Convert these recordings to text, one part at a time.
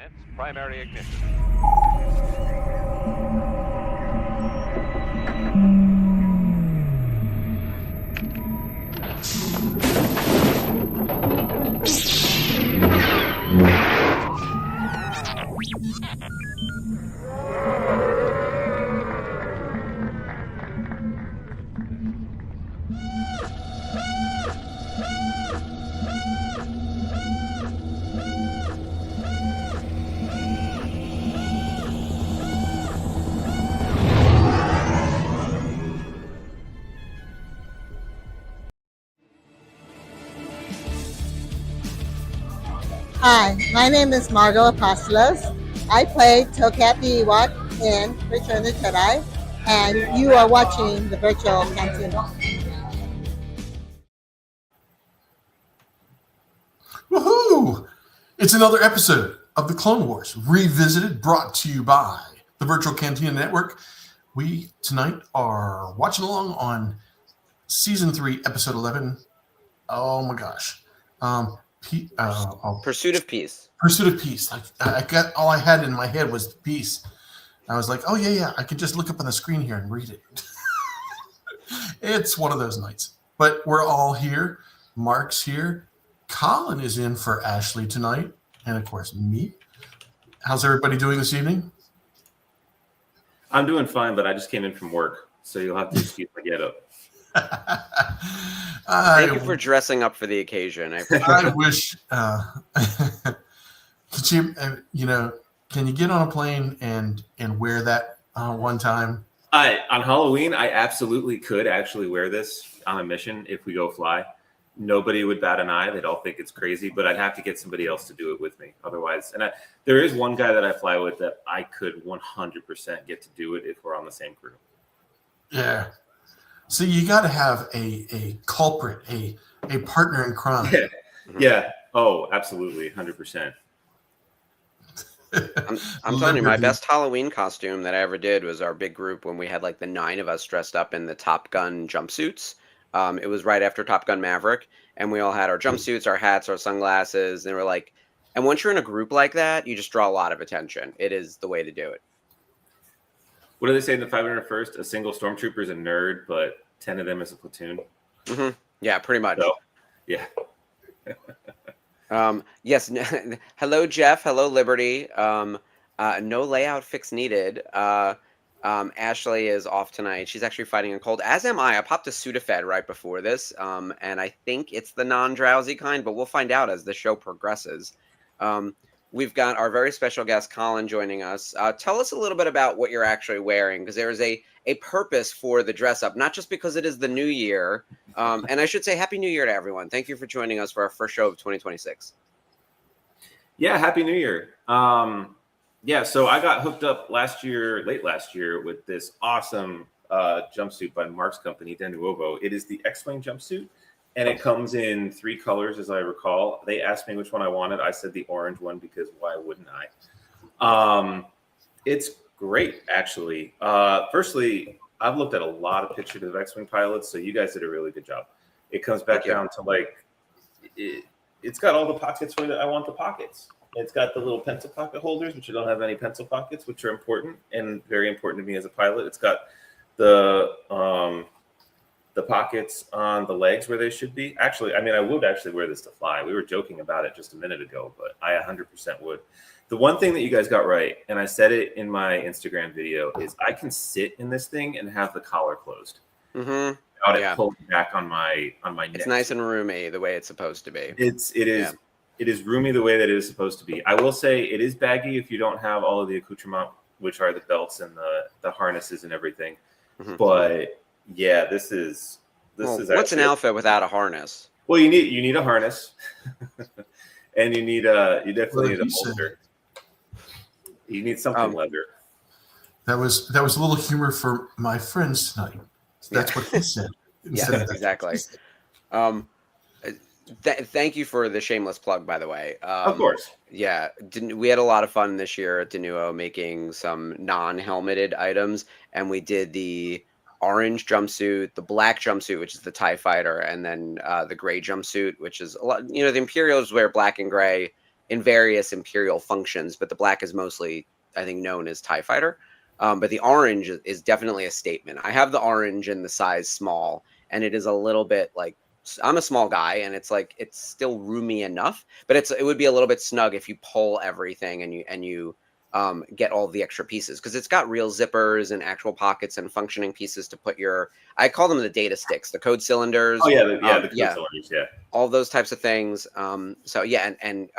Commence primary ignition. Hi, my name is Margot Apostolos. I play Tokat the Ewok in Return of the Jedi, and you are watching the Virtual Cantina. Woohoo! It's another episode of the Clone Wars Revisited, brought to you by the Virtual Cantina Network. We tonight are watching along on Season 3, Episode 11. Oh my gosh. Pursuit of Peace. Pursuit of Peace. Like I got all I had in my head was peace. I was like, oh yeah, I can just look up on the screen here and read it. It's one of those nights. But we're all here. Mark's here. Colin is in for Ashley tonight. And of course, me. How's everybody doing this evening? I'm doing fine, but I just came in from work. So you'll have to excuse my get up. Thank you for dressing up for the occasion. I wish. Could you, can you get on a plane and wear that one time? On Halloween, I absolutely could actually wear this on a mission if we go fly. Nobody would bat an eye. They'd all think it's crazy, but I'd have to get somebody else to do it with me. Otherwise, there is one guy that I fly with that I could 100% get to do it if we're on the same crew. Yeah. So you got to have a culprit, a partner in crime. Yeah. Oh, absolutely. 100%. I'm telling you, my best Halloween costume that I ever did was our big group when we had like the 9 of us dressed up in the Top Gun jumpsuits. It was right after Top Gun Maverick, and we all had our jumpsuits, our hats, our sunglasses, and we're like, and once you're in a group like that, you just draw a lot of attention. It is the way to do it. What do they say in the 501st? A single stormtrooper is a nerd, but 10 of them is a platoon. Mm-hmm. Yeah, pretty much. So, yeah. Yes. Hello, Jeff. Hello, Liberty. No layout fix needed. Ashley is off tonight. She's actually fighting a cold, as am I. I popped a Sudafed right before this, and I think it's the non-drowsy kind, but we'll find out as the show progresses. We've got our very special guest, Colin, joining us. Tell us a little bit about what you're actually wearing, because there is a purpose for the dress up, not just because it is the new year. And I should say Happy New Year to everyone. Thank you for joining us for our first show of 2026. Yeah, Happy New Year. So I got hooked up late last year, with this awesome jumpsuit by Mark's company, De Nuovo. It is the X-Wing jumpsuit. And it comes in 3 colors, as I recall. They asked me which one I wanted. I said the orange one because why wouldn't I? It's great, actually. Firstly, I've looked at a lot of pictures of X-Wing pilots, so you guys did a really good job. It comes back down to it's got all the pockets where I want the pockets. It's got the little pencil pocket holders, which I don't have any pencil pockets, which are important and very important to me as a pilot. It's got the pockets on the legs where they should be. Actually, I would actually wear this to fly. We were joking about it just a minute ago, but I 100% would. The one thing that you guys got right, and I said it in my Instagram video, is I can sit in this thing and have the collar closed. Mm-hmm. Without it pulling back on my neck. It's nice and roomy the way it's supposed to be. It is roomy the way that it is supposed to be. I will say it is baggy if you don't have all of the accoutrement, which are the belts and the harnesses and everything. Mm-hmm. But yeah, this is what's an outfit without a harness? Well, you need a harness, and you definitely need a holster. You need something leather. That was a little humor for my friends tonight. That's what he said. Yeah, exactly. Thank you for the shameless plug, by the way. Of course. Yeah, we had a lot of fun this year at Denuo making some non-helmeted items, and we did the orange jumpsuit, the black jumpsuit, which is the TIE fighter, and then the gray jumpsuit, which is a lot. The Imperials wear black and gray, in various Imperial functions, but the black is mostly, I think, known as TIE Fighter. But the orange is definitely a statement. I have the orange in the size small, and it is a little bit like, I'm a small guy, and it's like it's still roomy enough, but it would be a little bit snug if you pull everything and you get all the extra pieces, because it's got real zippers and actual pockets and functioning pieces to put your, I call them the data sticks, the code cylinders. Oh yeah, the code cylinders, yeah. All those types of things. So yeah, and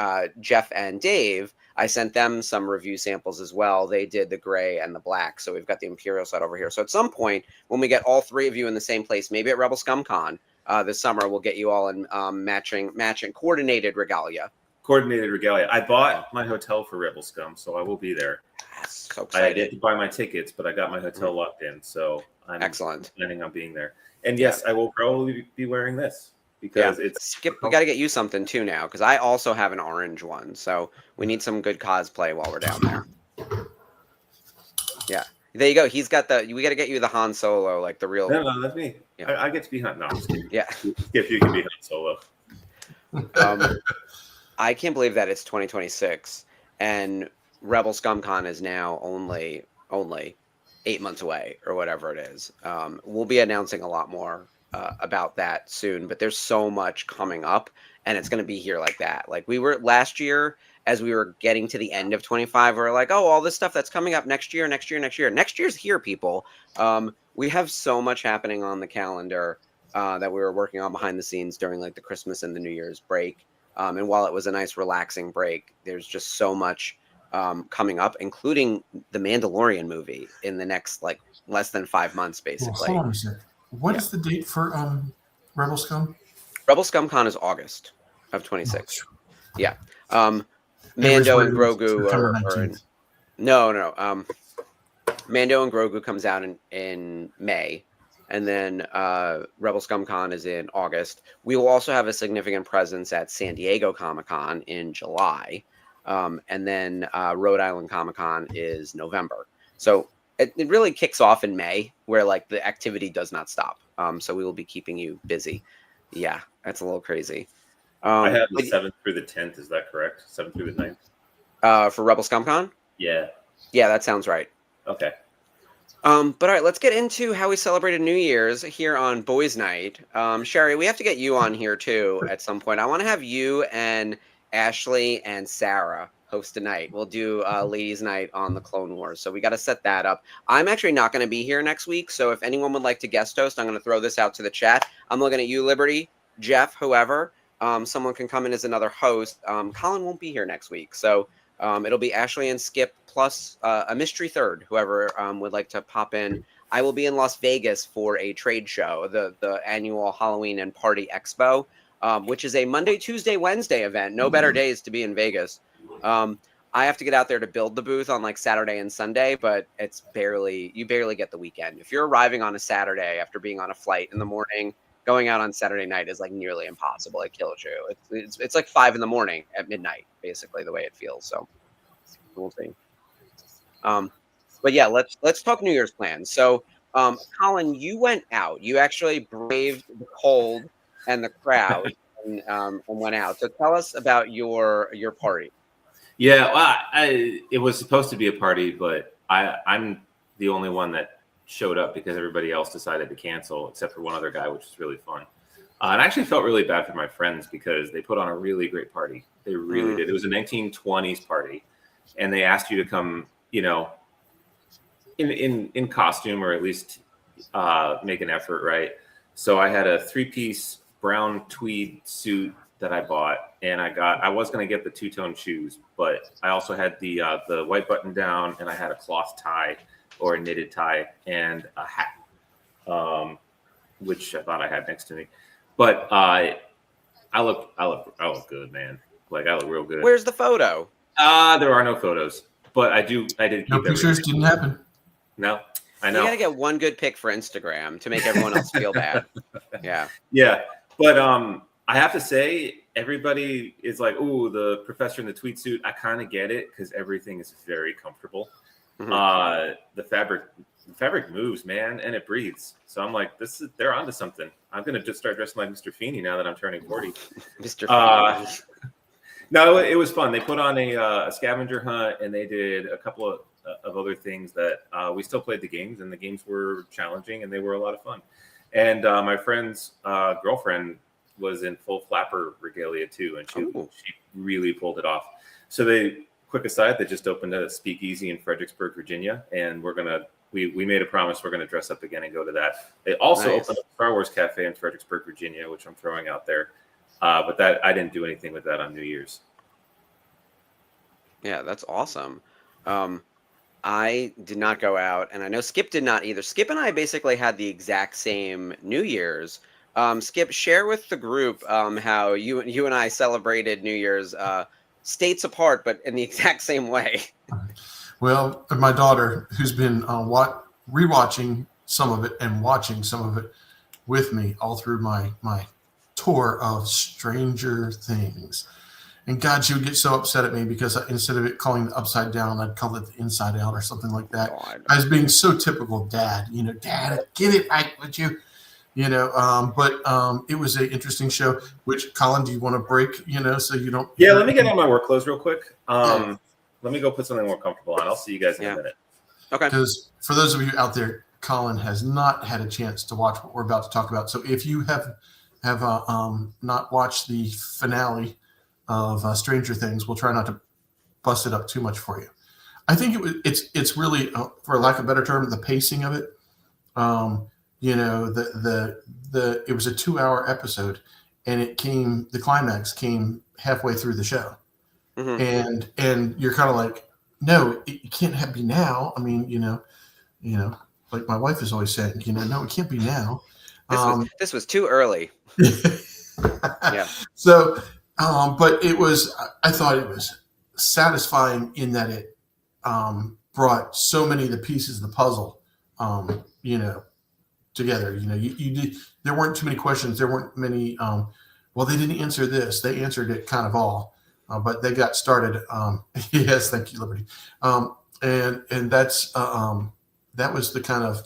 Jeff and Dave, I sent them some review samples as well. They did the gray and the black. So we've got the Imperial side over here. So at some point, when we get all three of you in the same place, maybe at Rebel Scum Con this summer, we'll get you all in matching coordinated regalia. Coordinated regalia. I bought my hotel for Rebel Scum, so I will be there. Yes, so excited. I did buy my tickets, but I got my hotel locked in, so I'm excellent. Planning on being there. And yes, I will probably be wearing this because it's Skip. We got to get you something too now, because I also have an orange one, so we need some good cosplay while we're down there. Yeah, there you go. He's got the. We got to get you the Han Solo, like the real. No, that's me. Yeah. I get to be Han. No, I'm just kidding. Yeah, if you can be Han Solo. I can't believe that it's 2026 and Rebel ScumCon is now only 8 months away or whatever it is. We'll be announcing a lot more about that soon, but there's so much coming up, and it's going to be here like that. Like we were last year, as we were getting to the end of 25, we were like, oh, all this stuff that's coming up next year. Next year's here, people. We have so much happening on the calendar that we were working on behind the scenes during like the Christmas and the New Year's break. And while it was a nice relaxing break, there's just so much coming up, including the Mandalorian movie in the next like less than 5 months, basically. Well, hold on a sec. What is the date for Rebel Scum? Rebel ScumCon is August of 26. Yeah. Mando and Grogu are in, no. Mando and Grogu comes out in May. And then Rebel ScumCon is in August. We will also have a significant presence at San Diego Comic-Con in July. And then Rhode Island Comic-Con is November. So it really kicks off in May, where like the activity does not stop. So we will be keeping you busy. Yeah, that's a little crazy. I have the 7th through the 10th. Is that correct? 7th through the 9th? For Rebel ScumCon? Yeah. Yeah, that sounds right. Okay. But all right, let's get into how we celebrated New Year's here on Boys Night. Sherry, we have to get you on here too at some point. I want to have you and Ashley and Sarah host a night. We'll do Ladies Night on the Clone Wars. So we got to set that up. I'm actually not going to be here next week. So if anyone would like to guest host, I'm going to throw this out to the chat. I'm looking at you, Liberty, Jeff, whoever. Someone can come in as another host. Colin won't be here next week. So it'll be Ashley and Skip plus a mystery third, whoever would like to pop in. I will be in Las Vegas for a trade show, the annual Halloween and Party Expo, which is a Monday, Tuesday, Wednesday event. No better days to be in Vegas. I have to get out there to build the booth on like Saturday and Sunday, but you barely get the weekend. If you're arriving on a Saturday after being on a flight in the morning, going out on Saturday night is like nearly impossible. It kills you. It's like 5 a.m. at midnight, basically the way it feels. So we'll see. But yeah, let's talk New Year's plans. So, Colin, you went out. You actually braved the cold and the crowd and went out. So tell us about your party. Yeah, well, it was supposed to be a party, but I'm the only one that showed up because everybody else decided to cancel, except for one other guy, which was really fun. And I actually felt really bad for my friends because they put on a really great party. They really did. It was a 1920s party, and they asked you to come, in costume, or at least make an effort, right? So I had a 3-piece brown tweed suit that I bought, and I was going to get the 2-tone shoes, but I also had the white button down, and I had a cloth tie or a knitted tie and a hat, which I thought I had next to me. But I look good, man. Like I look real good. Where's the photo? There are no photos, but I did keep no pictures. Didn't happen. No, I know. You got to get one good pic for Instagram to make everyone else feel bad. Yeah. Yeah, but I have to say, everybody is like, "Ooh, the professor in the tweed suit." I kind of get it because everything is very comfortable. Mm-hmm. The fabric moves, man, and it breathes. So I'm like, they're onto something. I'm gonna just start dressing like Mr. Feeney now that I'm turning 40. Mr. Feeney. No, it was fun. They put on a scavenger hunt, and they did a couple of other things that we still played the games, and the games were challenging, and they were a lot of fun. And my friend's girlfriend was in full flapper regalia too, and she really pulled it off. So quick aside, they just opened a speakeasy in Fredericksburg, Virginia, and we made a promise we're going to dress up again and go to that. They also opened a Star Wars cafe in Fredericksburg, Virginia, which I'm throwing out there. But that I didn't do anything with that on New Year's. Yeah, that's awesome. I did not go out, and I know Skip did not either. Skip and I basically had the exact same New Year's. Skip, share with the group how you and I celebrated New Year's states apart, but in the exact same way. Well, my daughter, who's been rewatching some of it and watching some of it with me all through my tour of Stranger Things. And God, she would get so upset at me because instead of it calling the upside down, I'd call it the inside out or something like that. God. I was being so typical dad, Dad, get it right with you, but it was an interesting show. Which, Colin, do you want to break, so you don't? Yeah, let me get on my work clothes real quick. Let me go put something more comfortable on. I'll see you guys in a minute. Okay. Because for those of you out there, Colin has not had a chance to watch what we're about to talk about. So if you have not watched the finale of Stranger Things, we'll try not to bust it up too much for you. I think it's really, for lack of a better term, the pacing of it. It was a 2-hour episode, and the climax came halfway through the show. Mm-hmm. And you're kind of like, no, it can't be now. I mean, like my wife is always saying, no, it can't be now. This was too early. Yeah. So, but I thought it was satisfying in that it brought so many of the pieces of the puzzle, together. There weren't too many questions. There weren't many. Well, they didn't answer this. They answered it kind of all. But they got started. Yes, thank you, Liberty. And that's that was the kind of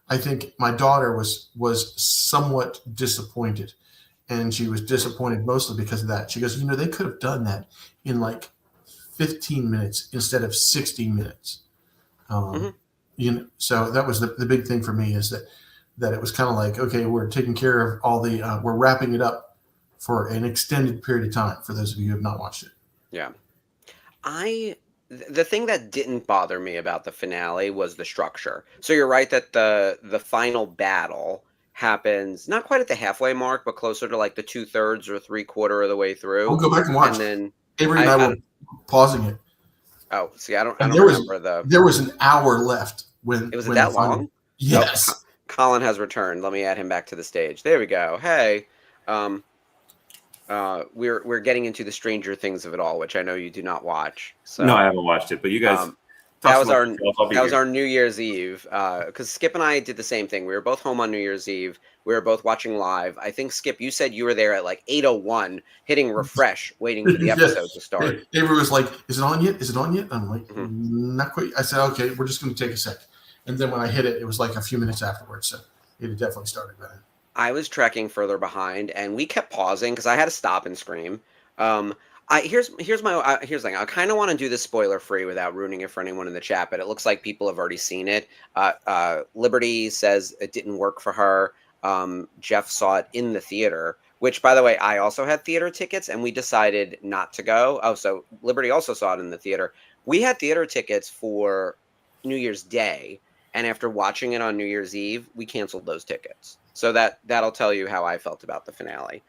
I think my daughter was somewhat disappointed, and she was disappointed mostly because of that. She goes, they could have done that in like 15 minutes instead of 60 minutes. So that was the big thing for me, is that it was kind of like, okay, we're taking care of all the we're wrapping it up for an extended period of time, for those of you who have not watched it. Yeah. The thing that didn't bother me about the finale was the structure. So you're right that the final battle happens not quite at the halfway mark, but closer to like the 2/3 or 3/4 of the way through. We'll go back and watch. And then Avery and I were pausing it. Oh, see, I don't remember there was an hour left when it was that long. Yes. Oh, Colin has returned. Let me add him back to the stage. There we go. Hey. We're getting into the Stranger Things of it all, which I know you do not watch. So no, I haven't watched it, but you guys. That was our New Year's Eve, because Skip and I did the same thing. We were both home on New Year's Eve. We were both watching live. I think, Skip, you said you were there at like 8:01, hitting refresh, waiting for the episode to start. Avery was like, "Is it on yet? Is it on yet?" I'm like, "Not quite." I said, "Okay, we're just going to take a sec." And then when I hit it, it was like a few minutes afterwards. So it had definitely started then. I was trekking further behind, and we kept pausing because I had to stop and scream. Here's the thing. I kind of want to do this spoiler free without ruining it for anyone in the chat, but it looks like people have already seen it. Liberty says it didn't work for her. Jeff saw it in the theater, which, by the way, I also had theater tickets, and we decided not to go. Oh, so Liberty also saw it in the theater. We had theater tickets for New Year's Day, and after watching it on New Year's Eve, we canceled those tickets. So that'll tell you how I felt about the finale.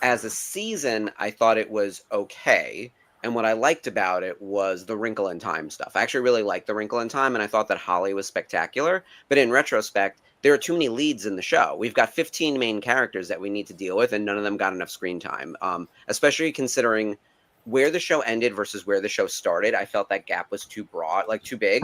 As a season, I thought it was okay. And what I liked about it was the Wrinkle in Time stuff. I actually really liked the Wrinkle in Time, and I thought that Holly was spectacular. But in retrospect, there are too many leads in the show. We've got 15 main characters that we need to deal with, and none of them got enough screen time, especially considering where the show ended versus where the show started. I felt that gap was too broad, like too big.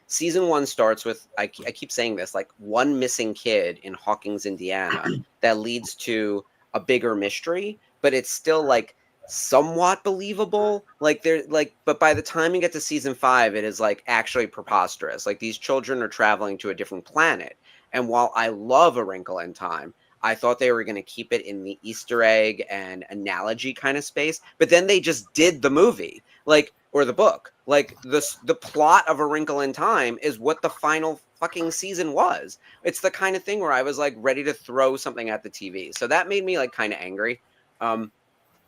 Season 1 starts with, I keep saying this, like one missing kid in Hawkins, Indiana, that leads to a bigger mystery, but it's still like somewhat believable. But by the time you get to season 5, it is like actually preposterous. Like these children are traveling to a different planet. And while I love A Wrinkle in Time, I thought they were going to keep it in the Easter egg and analogy kind of space, but then they just did the movie, like, or the book. Like the plot of A Wrinkle in Time is what the final fucking season was. It's the kind of thing where I was like ready to throw something at the TV. So that made me like kind of angry.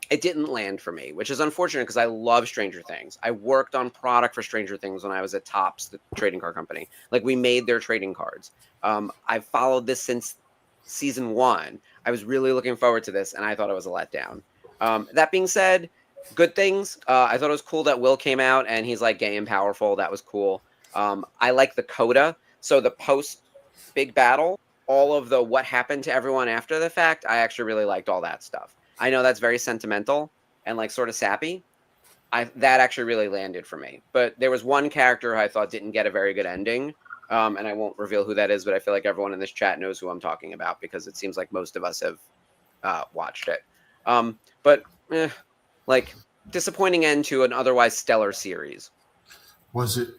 It didn't land for me, which is unfortunate because I love Stranger Things. I worked on product for Stranger Things when I was at Topps, the trading card company. Like, we made their trading cards. I've followed this since season 1. I was really looking forward to this, and I thought it was a letdown. That being said, good things. I thought it was cool that Will came out and he's like gay and powerful. That was cool. I like the coda. So the post big battle, all of the what happened to everyone after the fact, I actually really liked all that stuff. I know that's very sentimental and like sort of sappy. That actually really landed for me. But there was one character I thought didn't get a very good ending. And I won't reveal who that is, but I feel like everyone in this chat knows who I'm talking about because it seems like most of us have watched it. Like, disappointing end to an otherwise stellar series. Was it?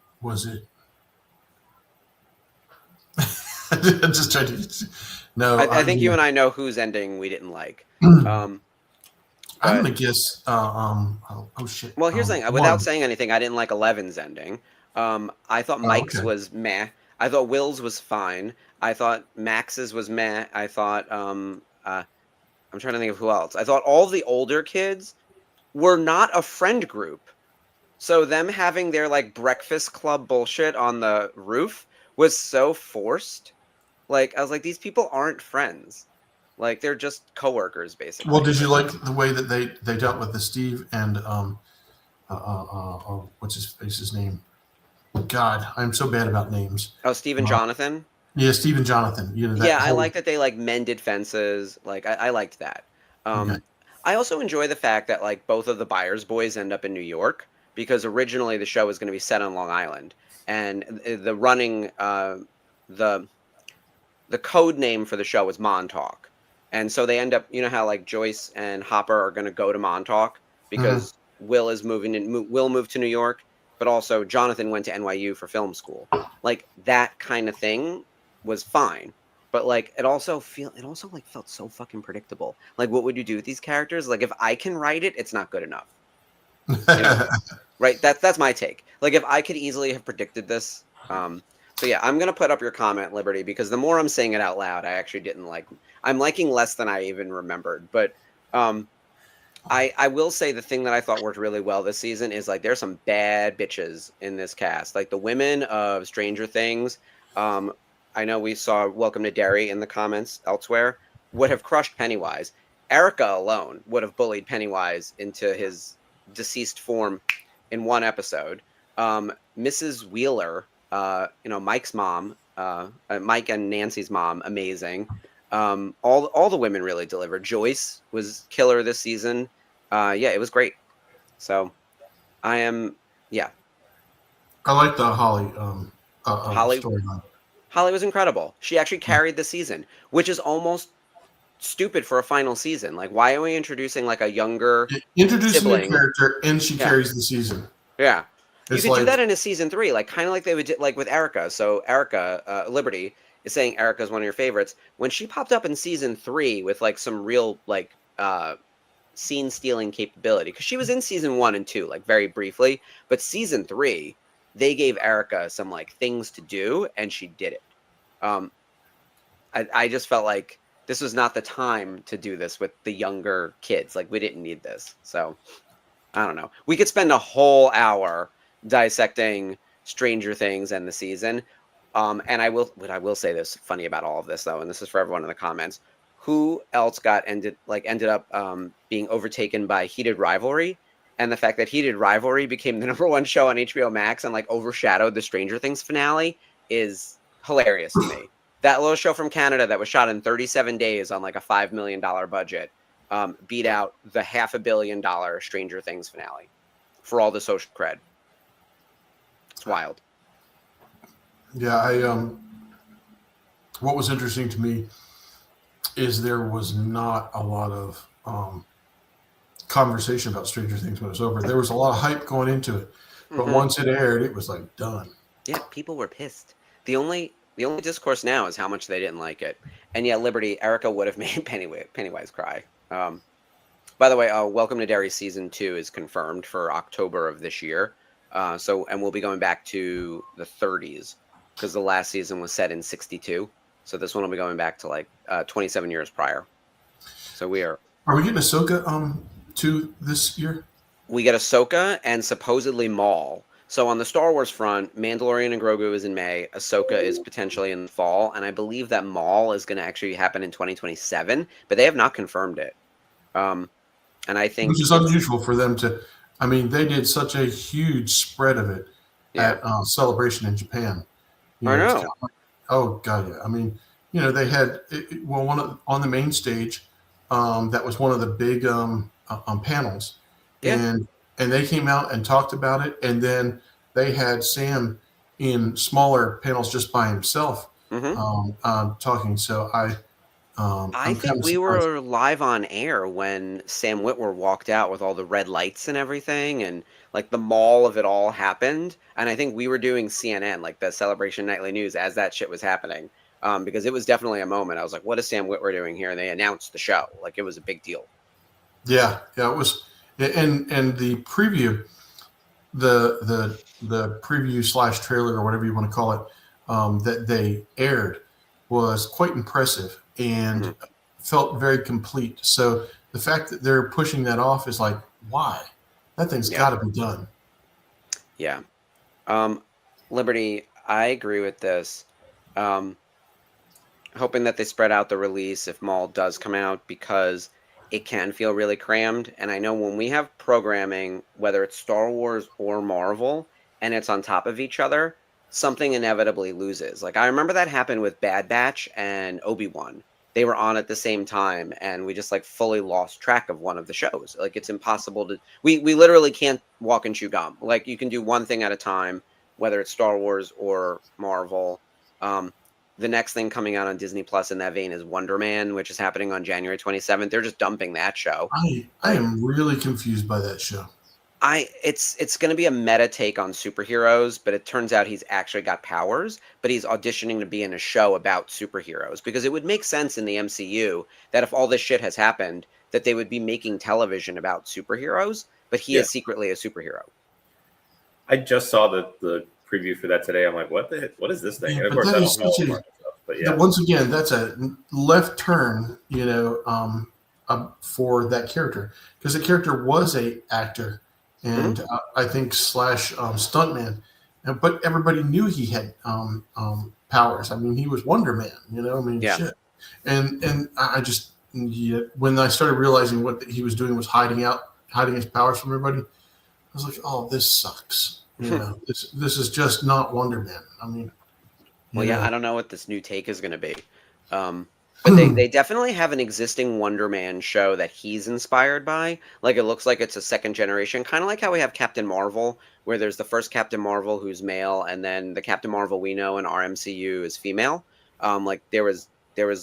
I'm just trying to. No, I think you and I know whose ending we didn't like. I'm gonna guess. Oh shit. Well, here's the thing. Without saying anything, I didn't like 11's ending. I thought Mike's was meh. I thought Will's was fine. I thought Max's was meh. I thought I'm trying to think of who else. I thought all the older kids were not a friend group. So them having their like breakfast club bullshit on the roof was so forced. Like, I was like, these people aren't friends. Like, they're just coworkers, basically. Well, did you like the way that they dealt with the Steve and what's his name? God, I'm so bad about names. Oh, Steve and Jonathan? Yeah, Steve and Jonathan. You know, I like that they like mended fences. Like, I liked that. Okay. I also enjoy the fact that like both of the Byers boys end up in New York because originally the show was going to be set on Long Island, and the running the code name for the show was Montauk. And so they end up, you know how like Joyce and Hopper are going to go to Montauk because Will is moving in. Will moved to New York, but also Jonathan went to NYU for film school. Like, that kind of thing was fine, but like it also like felt so fucking predictable. Like, what would you do with these characters? Like, if I can write it, it's not good enough. You know? Right? That's my take. Like, if I could easily have predicted this. So yeah, I'm gonna put up your comment, Liberty, because the more I'm saying it out loud, I actually didn't like. I'm liking less than I even remembered. But I will say the thing that I thought worked really well this season is like there's some bad bitches in this cast. Like the women of Stranger Things. I know we saw Welcome to Derry in the comments elsewhere. Would have crushed Pennywise. Erica alone would have bullied Pennywise into his deceased form in one episode. Mrs. Wheeler. Mike's mom, Mike and Nancy's mom, amazing. All the women really delivered. Joyce was killer this season. It was great. So I like the Holly Holly storyline. Holly was incredible. She actually carried the season, which is almost stupid for a final season. Like, why are we introducing like a younger Introducing sibling? a character and she carries the season? Yeah. It's you could do that in a season 3, like kind of like they would do, like with Erica. So Erica, Liberty is saying Erica is one of your favorites. When she popped up in season 3 with like some real like scene stealing capability, because she was in season 1 and 2 like very briefly, but season 3 they gave Erica some like things to do and she did it. I just felt like this was not the time to do this with the younger kids. Like, we didn't need this. So I don't know. We could spend a whole hour dissecting Stranger Things and the season. And I will say this funny about all of this though, and this is for everyone in the comments. Who else ended up being overtaken by Heated Rivalry, and the fact that Heated Rivalry became the #1 show on HBO Max and like overshadowed the Stranger Things finale is hilarious to me. That little show from Canada that was shot in 37 days on like a $5 million budget beat out the $500 million Stranger Things finale for all the social cred. It's wild. Yeah, what was interesting to me is there was not a lot of conversation about Stranger Things when it was over. There was a lot of hype going into it, but once it aired, it was like done. Yeah, people were pissed. The only The only discourse now is how much they didn't like it. And yeah, Liberty, Erica would have made Pennywise cry. By the way, Welcome to Derry season 2 is confirmed for October of this year. And we'll be going back to the 30s because the last season was set in 62. So this one will be going back to like 27 years prior. So we are. Are we getting Ahsoka to this year? We get Ahsoka and supposedly Maul. So on the Star Wars front, Mandalorian and Grogu is in May. Ahsoka is potentially in the fall, and I believe that Maul is going to actually happen in 2027, but they have not confirmed it. And I think which is unusual for them to. I mean, they did such a huge spread of it at Celebration in Japan. I know. Oh god, yeah. I mean, they had on the main stage. That was one of the big panels, and they came out and talked about it, and then they had Sam in smaller panels just by himself talking. So I think we were live on air when Sam Witwer walked out with all the red lights and everything, and like the mall of it all happened. And I think we were doing CNN, like the Celebration Nightly News, as that shit was happening. Because it was definitely a moment. I was like, what is Sam Witwer doing here? And they announced the show. Like, it was a big deal. Yeah, it was. And the preview, the preview / trailer or whatever you want to call it, that they aired was quite impressive and felt very complete. So the fact that they're pushing that off is like, why? That thing's got to be done. Yeah. Liberty, I agree with this. Hoping that they spread out the release if Maul does come out, because it can feel really crammed. And I know when we have programming, whether it's Star Wars or Marvel, and it's on top of each other, something inevitably loses. Like, I remember that happened with Bad Batch and Obi-Wan. They were on at the same time, and we just like fully lost track of one of the shows. Like, it's impossible to, we literally can't walk and chew gum. Like, you can do one thing at a time, whether it's Star Wars or Marvel. The next thing coming out on Disney Plus in that vein is Wonder Man, which is happening on January 27th. They're just dumping that show. I am really confused by that show. It's going to be a meta take on superheroes, but it turns out he's actually got powers, but he's auditioning to be in a show about superheroes, because it would make sense in the MCU that if all this shit has happened, that they would be making television about superheroes, but he is secretly a superhero. I just saw the preview for that today. I'm like, what is this thing? Yeah, and of course, I don't know stuff, but yeah. Once again, that's a left turn, for that character, because the character was a actor and I think / stuntman, but everybody knew he had powers. I mean, he was Wonder Man. Shit. And I just when I started realizing what he was doing was hiding his powers from everybody, I was like, oh, this sucks. This is just not Wonder Man. I mean, I don't know what this new take is going to be. But they definitely have an existing Wonder Man show that he's inspired by. Like, it looks like it's a second generation, kind of like how we have Captain Marvel, where there's the first Captain Marvel who's male, and then the Captain Marvel we know in our MCU is female. Like, there was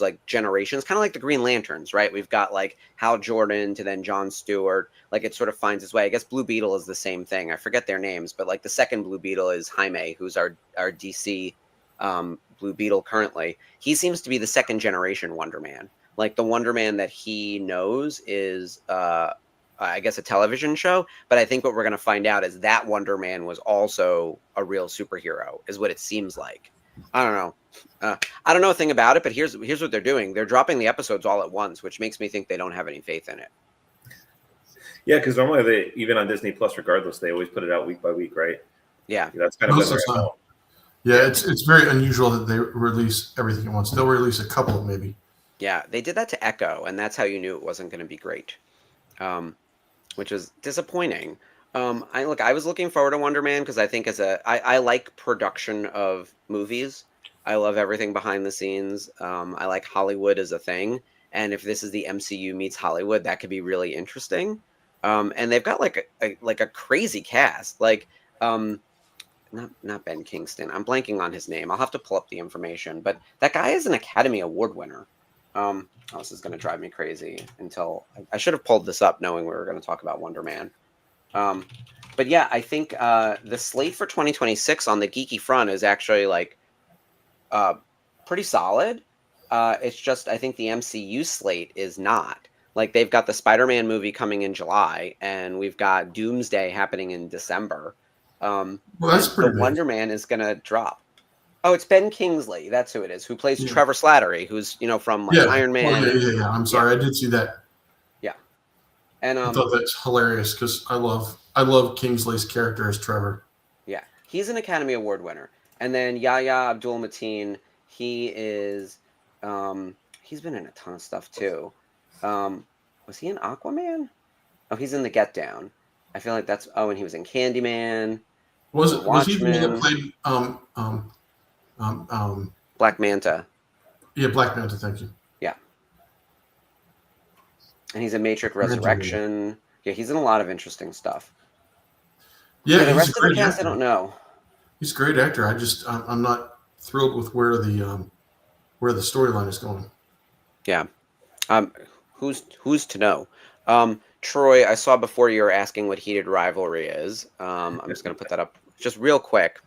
like generations, kind of like the Green Lanterns, right? We've got like Hal Jordan to then Jon Stewart. Like, it sort of finds its way. I guess Blue Beetle is the same thing. I forget their names, but like the second Blue Beetle is Jaime, who's our DC Blue Beetle currently. He seems to be the second generation Wonder Man. Like, the Wonder Man that he knows is I guess a television show, but I think what we're going to find out is that Wonder Man was also a real superhero, is what it seems like. I don't know. I don't know a thing about it, but here's what they're doing. They're dropping the episodes all at once, which makes me think they don't have any faith in it. Yeah, because normally they, even on Disney Plus, regardless, they always put it out week by week, right? Yeah, that's kind of most of the time. Yeah, it's very unusual that they release everything at once. They'll release a couple, maybe. Yeah, they did that to Echo, and that's how you knew it wasn't going to be great, which was disappointing. I was looking forward to Wonder Man because I think I like production of movies. I love everything behind the scenes. I like Hollywood as a thing, and if this is the MCU meets Hollywood, that could be really interesting. And they've got like a crazy cast, like not Ben Kingston. I'm blanking on his name. I'll have to pull up the information, but that guy is an Academy Award winner. This is going to drive me crazy until I should have pulled this up knowing we were going to talk about Wonder Man. But yeah, I think the slate for 2026 on the geeky front is actually like pretty solid. It's just I think the MCU slate is not. Like they've got the Spider-Man movie coming in July, and we've got Doomsday happening in December. Well, that's And the pretty big. Wonder Man is gonna drop. Oh, it's Ben Kingsley. That's who it is. Who plays Yeah. Trevor Slattery, who's from like Yeah. Iron Man. Oh, yeah. I'm sorry, I did see that. Yeah. And I thought that's hilarious because I love Kingsley's character as Trevor. yeah, he's an Academy Award winner. And then Yahya Abdul-Mateen, he is he's been in a ton of stuff too. Was he in Aquaman? Oh, he's in The Get Down. I feel like that's and he was in Candyman. Was he the one that Watchmen. played Black Manta. Yeah, Black Manta, thank you. Yeah. And he's in Matrix Resurrection. Yeah, he's in a lot of interesting stuff. Yeah, the he's rest a of the great cast, actor. I don't know. He's a great actor. I'm not thrilled with where the storyline is going. Yeah. Who's to know? Troy, I saw before you were asking what Heated Rivalry is. I'm just gonna put that up just real quick.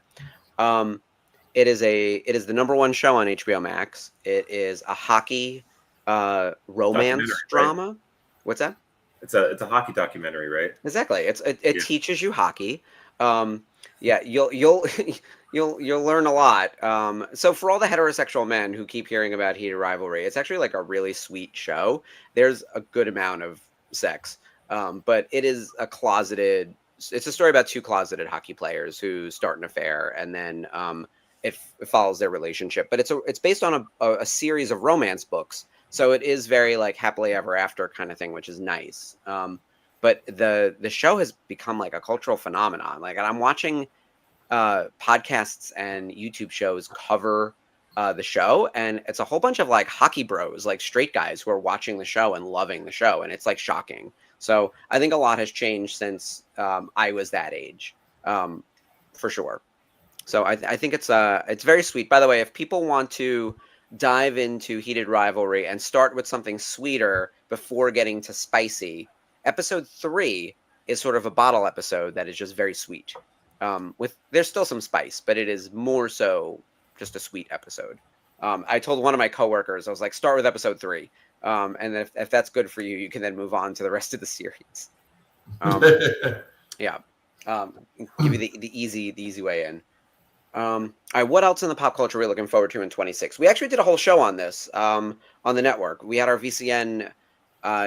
It is the #1 show on HBO Max. It is a hockey romance drama. Right? What's that? It's a hockey documentary, right? Exactly. It teaches you hockey. Yeah, you'll learn a lot. So for all the heterosexual men who keep hearing about Heated Rivalry, it's actually like a really sweet show. There's a good amount of sex, but it is it's a story about two closeted hockey players who start an affair, and then it follows their relationship. But it's based on a series of romance books, so it is very like happily ever after kind of thing, which is nice. But the show has become like a cultural phenomenon. Like, and I'm watching podcasts and YouTube shows cover the show, and it's a whole bunch of like hockey bros, like straight guys who are watching the show and loving the show, and it's like shocking. So I think a lot has changed since I was that age, for sure. So I think it's very sweet. By the way, if people want to dive into Heated Rivalry and start with something sweeter before getting to spicy, episode 3 is sort of a bottle episode that is just very sweet. There's still some spice, but it is more so just a sweet episode. I told one of my coworkers, I was like, start with episode 3. And if that's good for you, you can then move on to the rest of the series. Yeah. Give you the easy way in. All right, what else in the pop culture are we looking forward to in 26? We actually did a whole show on this on the network. We had our VCN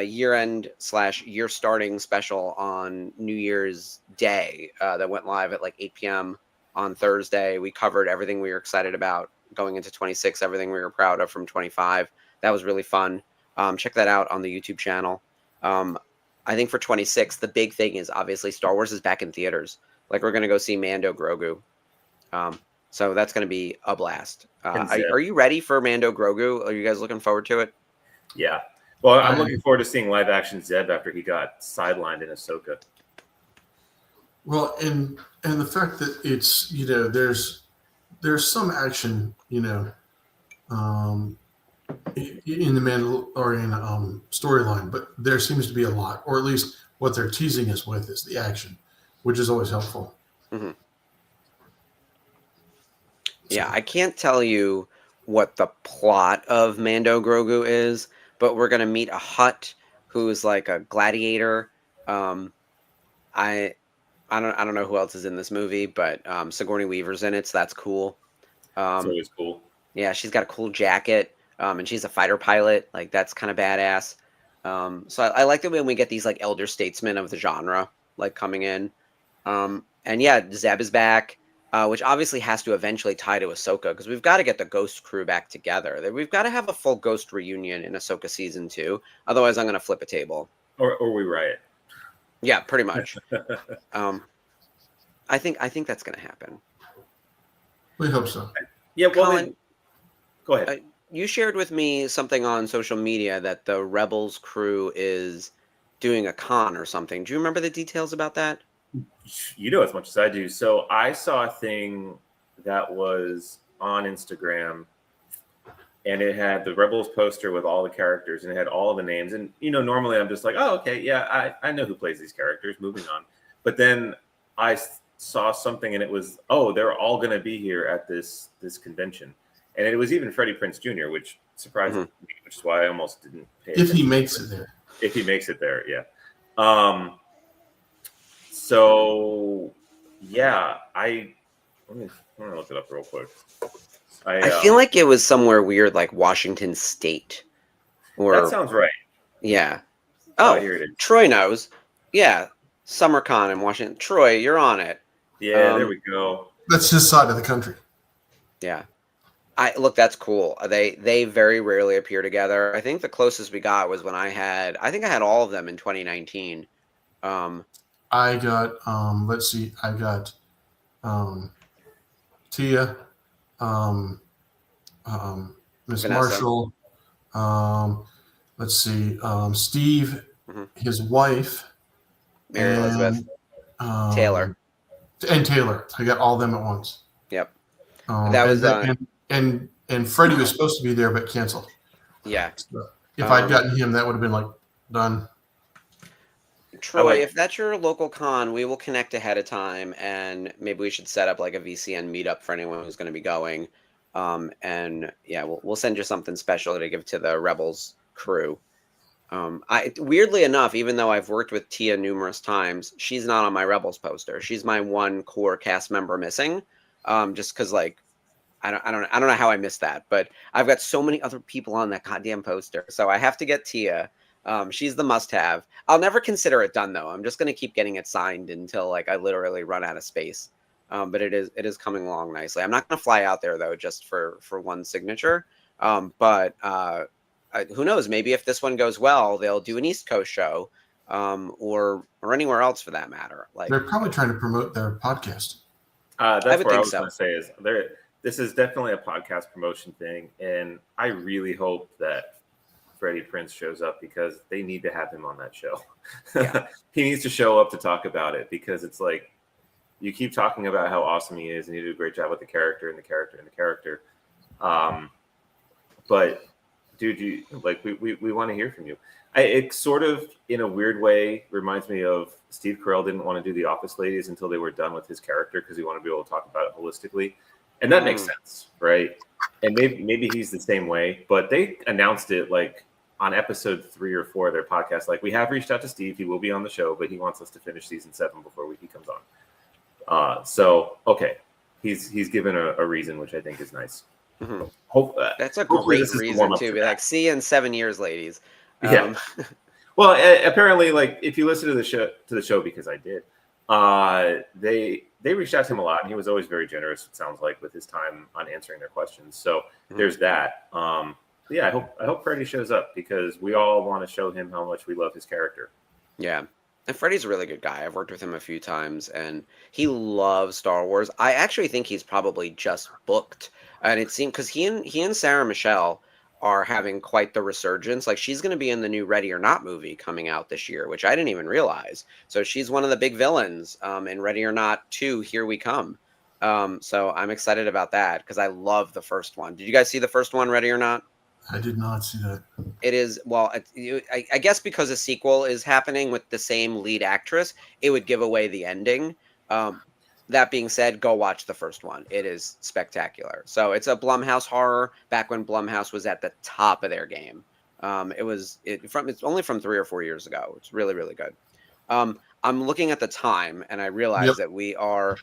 year-end / year starting special on New Year's Day that went live at like 8 p.m. on Thursday. We covered everything we were excited about going into 26, everything we were proud of from 25. That was really fun. Check that out on the YouTube channel. I think for 26, the big thing is obviously Star Wars is back in theaters. Like, we're going to go see Mando Grogu. So that's going to be a blast. Are you ready for Mando Grogu? Are you guys looking forward to it? Yeah. Well, I'm looking forward to seeing live action Zeb after he got sidelined in Ahsoka. Well, and the fact that it's, there's some action, in the Mandalorian storyline, but there seems to be a lot, or at least what they're teasing us with is the action, which is always helpful. Mm-hmm. Yeah, I can't tell you what the plot of Mando Grogu is, but we're gonna meet a Hutt who's like a gladiator. I don't know who else is in this movie, but Sigourney Weaver's in it, so that's cool. It's always cool. Yeah, she's got a cool jacket, and she's a fighter pilot. Like, that's kind of badass. So I like it when we get these like elder statesmen of the genre like coming in. And yeah, Zeb is back. Which obviously has to eventually tie to Ahsoka, because we've got to get the Ghost crew back together. We've got to have a full Ghost reunion in Ahsoka season 2. Otherwise, I'm going to flip a table. Or we riot. Yeah, pretty much. I think that's going to happen. We hope so. Yeah, well, Colin, go ahead. You shared with me something on social media that the Rebels crew is doing a con or something. Do you remember the details about that? You know as much as I do. So I saw a thing that was on Instagram, and it had the Rebels poster with all the characters, and it had all the names. And normally I'm just like, oh, okay, yeah, I know who plays these characters. Moving on. But then I saw something, and it was, oh, they're all going to be here at this convention. And it was even Freddie Prinze Jr., which surprised me, which is why I almost didn't pay If he attention makes to it there. If he makes it there, yeah. So yeah, let me look it up real quick. I feel like it was somewhere weird, like Washington State, or that sounds right. Yeah. Oh, Oh, here it is. Troy knows. Yeah, SummerCon in Washington. Troy, you're on it. Yeah, there we go. That's his side of the country. Yeah. Look, that's cool. They very rarely appear together. I think the closest we got was when I think I had all of them in 2019. I got let's see, I got Tia, Miss Vanessa. Marshall, let's see, Steve, his wife, Mary Elizabeth, Taylor, and Taylor. I got all of them at once. Yep. That was and Freddie was supposed to be there but canceled. Yeah. So if I'd gotten him, that would have been like done. Troy, if that's your local con, we will connect ahead of time, and maybe we should set up like a VCN meetup for anyone who's going to be going. And yeah, we'll send you something special to give to the Rebels crew. Weirdly enough, even though I've worked with Tia numerous times, she's not on my Rebels poster. She's my one core cast member missing. Just because like I don't know how I missed that, but I've got so many other people on that goddamn poster, so I have to get Tia. She's the must-have. I'll never consider it done though. I'm just gonna keep getting it signed until like I literally run out of space. But it is coming along nicely. I'm not gonna fly out there though, just for one signature. But who knows? Maybe if this one goes well, they'll do an East Coast show, or anywhere else for that matter. Like they're probably trying to promote their podcast. That's what I was going to say. This is definitely a podcast promotion thing, and I really hope that Freddie Prinze shows up because they need to have him on that show. Yeah. He needs to show up to talk about it because it's like you keep talking about how awesome he is, and you do a great job with the character and the character and the character. But dude, we want to hear from you. It sort of, in a weird way, reminds me of Steve Carell didn't want to do The Office Ladies until they were done with his character because he wanted to be able to talk about it holistically. And that makes sense, right? And maybe he's the same way. But they announced it like on episode 3 or 4 of their podcast. Like, we have reached out to Steve. He will be on the show, but he wants us to finish season 7 before he comes on. So, okay. He's given a reason, which I think is nice. Mm-hmm. That's a great reason to be like, see you in 7 years, ladies. Yeah. Well, apparently, like if you listen to the show, because I did, they reached out to him a lot, and he was always very generous. It sounds like with his time on answering their questions. So there's that. Yeah, I hope Freddie shows up because we all want to show him how much we love his character. Yeah. And Freddie's a really good guy. I've worked with him a few times, and he loves Star Wars. I actually think he's probably just booked. And it seemed because he and Sarah Michelle are having quite the resurgence. Like, she's going to be in the new Ready or Not movie coming out this year, which I didn't even realize. So she's one of the big villains in Ready or Not 2, Here We Come. So I'm excited about that because I love the first one. Did you guys see the first one, Ready or Not? I did not see that. It is, well, I guess because a sequel is happening with the same lead actress, it would give away the ending. That being said, go watch the first one. It is spectacular. So it's a Blumhouse horror back when Blumhouse was at the top of their game. It's only from 3 or 4 years ago. It's really, really good. I'm looking at the time, and I realize that we are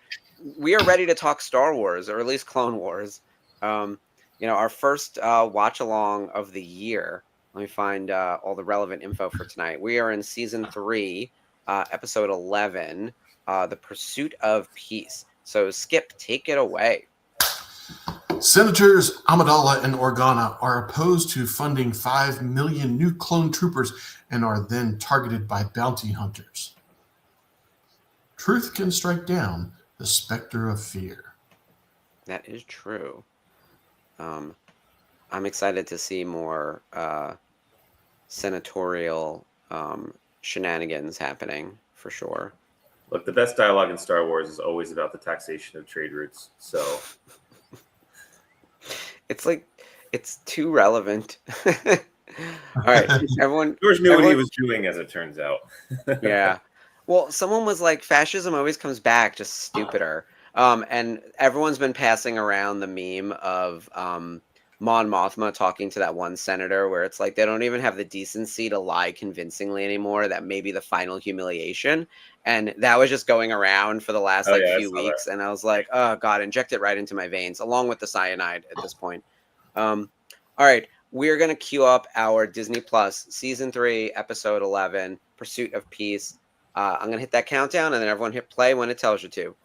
ready to talk Star Wars, or at least Clone Wars. Our first watch along of the year. Let me find all the relevant info for tonight. We are in season 3, episode 11. The Pursuit of Peace. So, Skip, take it away. Senators Amidala and Organa are opposed to funding 5 million new clone troopers and are then targeted by bounty hunters. Truth can strike down the specter of fear. That is true. I'm excited to see more senatorial shenanigans happening, for sure. Look, the best dialogue in Star Wars is always about the taxation of trade routes. So it's like, it's too relevant. All right, everyone. George knew what he was doing, as it turns out. Yeah. Well, someone was like, fascism always comes back, just stupider. And everyone's been passing around the meme of Mon Mothma talking to that one senator, where it's like they don't even have the decency to lie convincingly anymore. That may be the final humiliation, and that was just going around for the last Oh like yeah, I few saw that. weeks. And I was like, oh god, inject it right into my veins, along with the cyanide at this point. All right, we're gonna queue up our Disney Plus season 3, episode 11, Pursuit of Peace. I'm gonna hit that countdown, and then everyone hit play when it tells you to.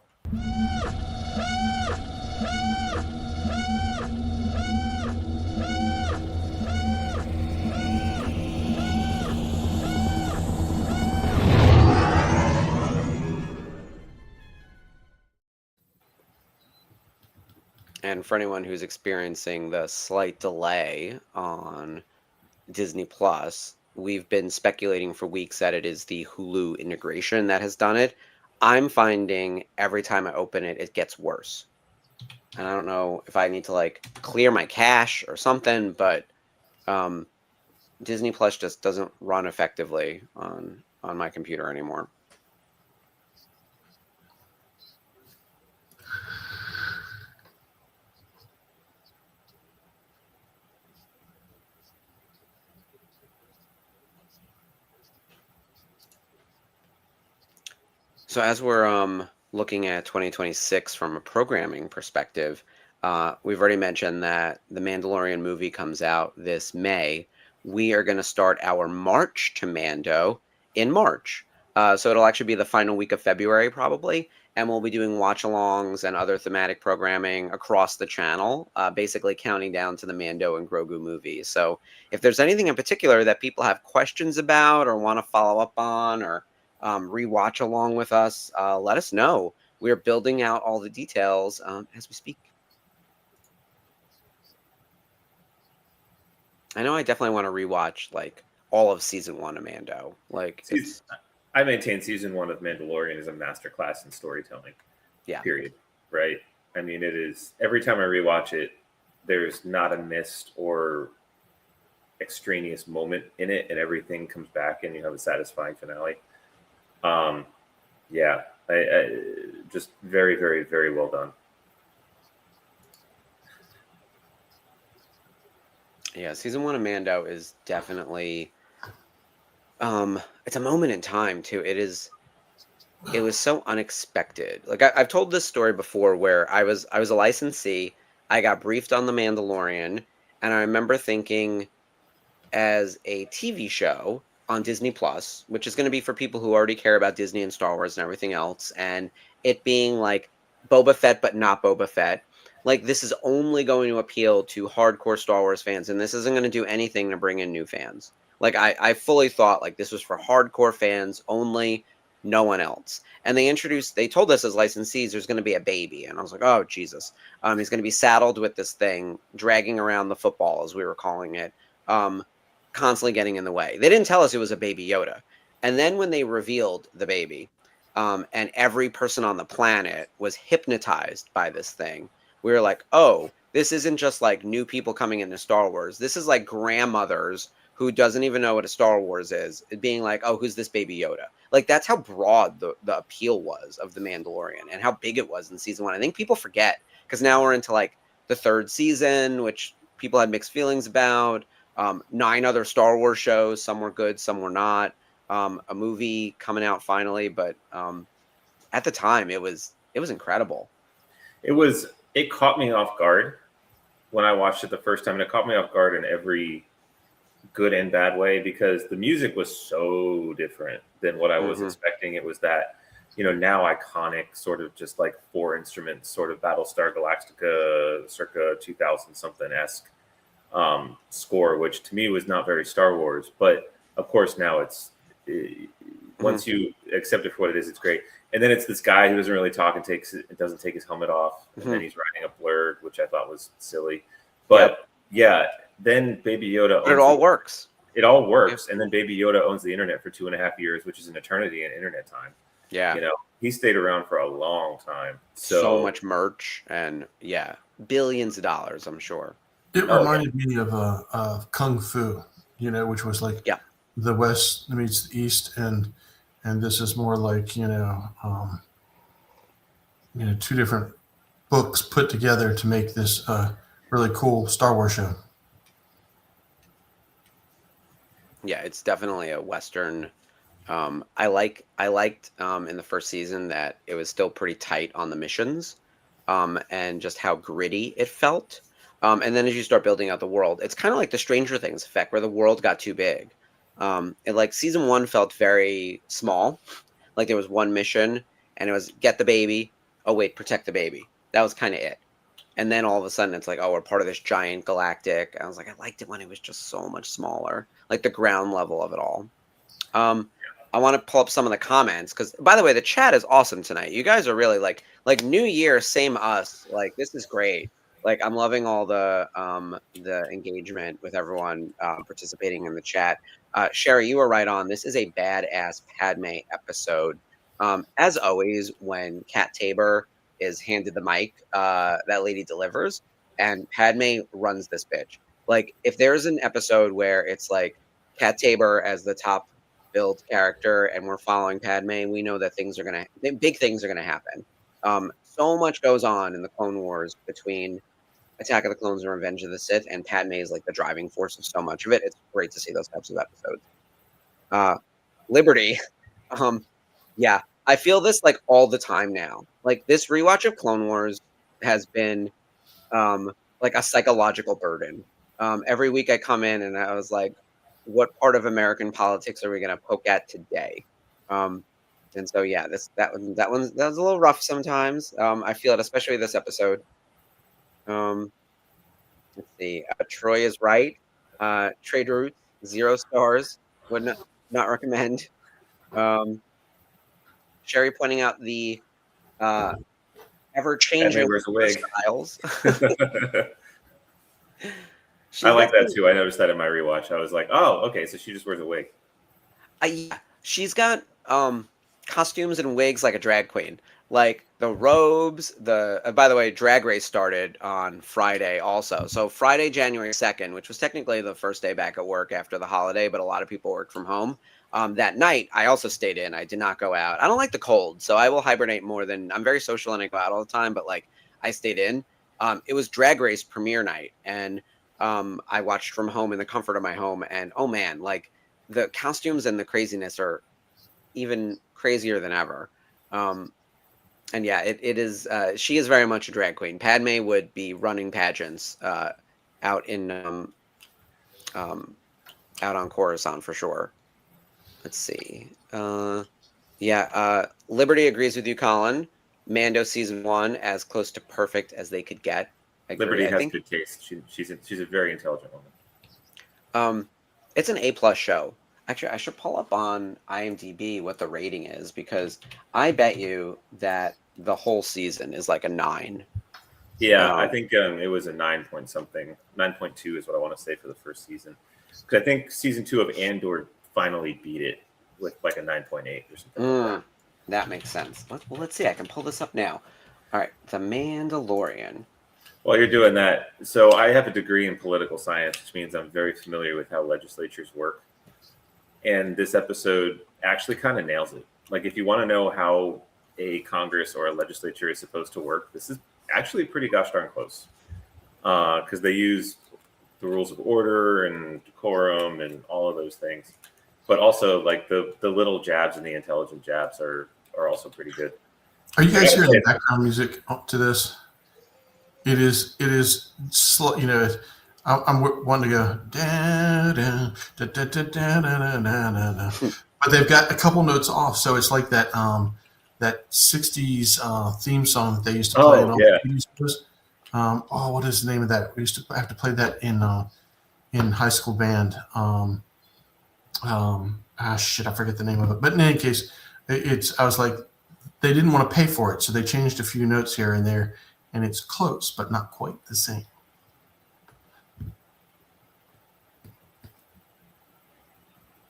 And for anyone who's experiencing the slight delay on Disney Plus, we've been speculating for weeks that it is the Hulu integration that has done it. I'm finding every time I open it, it gets worse. And I don't know if I need to like clear my cache or something, but Disney Plus just doesn't run effectively on my computer anymore. So as we're looking at 2026 from a programming perspective, we've already mentioned that the Mandalorian movie comes out this May. We are going to start our March to Mando in March. So it'll actually be the final week of February probably, and we'll be doing watch-alongs and other thematic programming across the channel, basically counting down to the Mando and Grogu movies. So if there's anything in particular that people have questions about or want to follow up on or rewatch along with us, let us know. We're building out all the details as we speak. I know I definitely want to rewatch like all of season 1 of Mando. Like I maintain season 1 of Mandalorian is a masterclass in storytelling. Yeah. Period. Right. I mean, it is. Every time I rewatch it, there's not a missed or extraneous moment in it, and everything comes back, and you have a satisfying finale. Yeah, I just very, very, very well done. Yeah, season 1 of Mando is definitely it's a moment in time too. It was so unexpected. Like I've told this story before where I was a licensee, I got briefed on The Mandalorian, and I remember thinking as a TV show on Disney Plus, which is going to be for people who already care about Disney and Star Wars and everything else, and it being like Boba Fett but not Boba Fett. Like this is only going to appeal to hardcore Star Wars fans, and this isn't going to do anything to bring in new fans. Like I fully thought like this was for hardcore fans only, no one else. And they told us as licensees there's going to be a baby, and I was like, oh Jesus, he's going to be saddled with this thing, dragging around the football as we were calling it, constantly getting in the way. They didn't tell us it was a baby Yoda, and then when they revealed the baby, and every person on the planet was hypnotized by this thing, we were like, oh, this isn't just like new people coming into Star Wars. This is like grandmothers who doesn't even know what a Star Wars is, being like, oh, who's this baby Yoda? Like that's how broad the appeal was of The Mandalorian and how big it was in season 1. I think people forget because now we're into like the 3rd season, which people had mixed feelings about. 9 other Star Wars shows, some were good, some were not. A movie coming out finally, but at the time it was incredible. It caught me off guard when I watched it the first time, and it caught me off guard in every good and bad way because the music was so different than what I was expecting. It was that, now iconic sort of just like 4 instruments, sort of Battlestar Galactica, circa 2000 something esque score, which to me was not very Star Wars. But of course, now once you accept it for what it is, it's great. And then it's this guy who doesn't really talk and doesn't take his helmet off, and then he's riding a Blurred, which I thought was silly. But yeah, then Baby Yoda. But it all works. It all works, and then Baby Yoda owns the internet for 2.5 years, which is an eternity in internet time. Yeah, he stayed around for a long time. So much merch and billions of dollars, I'm sure. It reminded me of Kung Fu, which was like the West meets the East, and this is more like two different books put together to make this really cool Star Wars show. Yeah, it's definitely a Western. I liked in the first season that it was still pretty tight on the missions, and just how gritty it felt. And then as you start building out the world, it's kind of like the Stranger Things effect, where the world got too big. And like season 1 felt very small, like there was one mission, and it was get the baby. Oh wait, protect the baby. That was kind of it. And then all of a sudden it's like, oh, we're part of this giant galactic. I was like, I liked it when it was just so much smaller, like the ground level of it all. I want to pull up some of the comments because, by the way, the chat is awesome tonight. You guys are really like New Year, same us. Like this is great. Like I'm loving all the engagement with everyone participating in the chat. Sherry, you were right on. This is a badass Padme episode. As always, when Kat Tabor is handed the mic, that lady delivers, and Padme runs this bitch. Like if there's an episode where it's like Kat Tabor as the top build character and we're following Padme, we know that big things are gonna happen. So much goes on in the Clone Wars between Attack of the Clones and Revenge of the Sith, and Padme is like the driving force of so much of it. It's great to see those types of episodes. Liberty, yeah, I feel this like all the time now. Like this rewatch of Clone Wars has been like a psychological burden. Every week I come in and I was like, what part of American politics are we going to poke at today? And so, yeah, that was a little rough sometimes. I feel it, especially this episode. Let's see. Troy is right. Trade routes 0 stars. Would not recommend. Sherry pointing out the ever changing styles. I like that too. I noticed that in my rewatch. I was like, oh, okay, so she just wears a wig. Yeah, she's got costumes and wigs like a drag queen. Like the robes, by the way, Drag Race started on Friday also. So Friday, January 2nd, which was technically the first day back at work after the holiday, but a lot of people worked from home. That night, I also stayed in. I did not go out. I don't like the cold, so I will hibernate more than I'm very social and I go out all the time, but like I stayed in. It was Drag Race premiere night, and I watched from home in the comfort of my home, and oh man, like the costumes and the craziness are even crazier than ever. And yeah, it is. She is very much a drag queen. Padme would be running pageants out in out on Coruscant for sure. Let's see. Liberty agrees with you, Colin. Mando season 1 as close to perfect as they could get. Liberty has good taste. She's a very intelligent woman. It's an A+ show. Actually, I should pull up on IMDb what the rating is, because I bet you that the whole season is like a 9. Yeah, I think it was a 9 point something. 9.2 is what I want to say for the first season. Because I think season 2 of Andor finally beat it with like a 9.8 or something. That makes sense. Let's see. I can pull this up now. All right, The Mandalorian. While you're doing that, so I have a degree in political science, which means I'm very familiar with how legislatures work. And this episode actually kind of nails it. Like, if you want to know how a Congress or a legislature is supposed to work, this is actually pretty gosh darn close. Because they use the rules of order and decorum and all of those things. But also, like, the little jabs and the intelligent jabs are also pretty good. Are you guys hearing the background music to this? It is slow. You know, I'm wanting to go da da da da da da da da da, but they've got a couple notes off, so it's like that that '60s theme song that they used to play in all the TV shows. What is the name of that? We used to have to play that in high school band. I forget the name of it. But in any case, I was like, they didn't want to pay for it, so they changed a few notes here and there, and it's close, but not quite the same.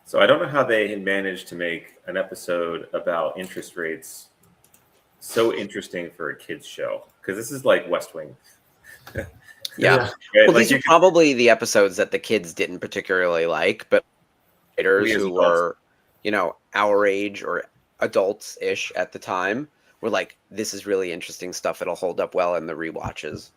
So I don't know how they managed to make an episode about interest rates so interesting for a kids show, because this is like West Wing. Yeah. Right? Well, these are probably the episodes that the kids didn't particularly like, but writers who were, our age or adults-ish at the time we're like, this is really interesting stuff. It'll hold up well in the rewatches.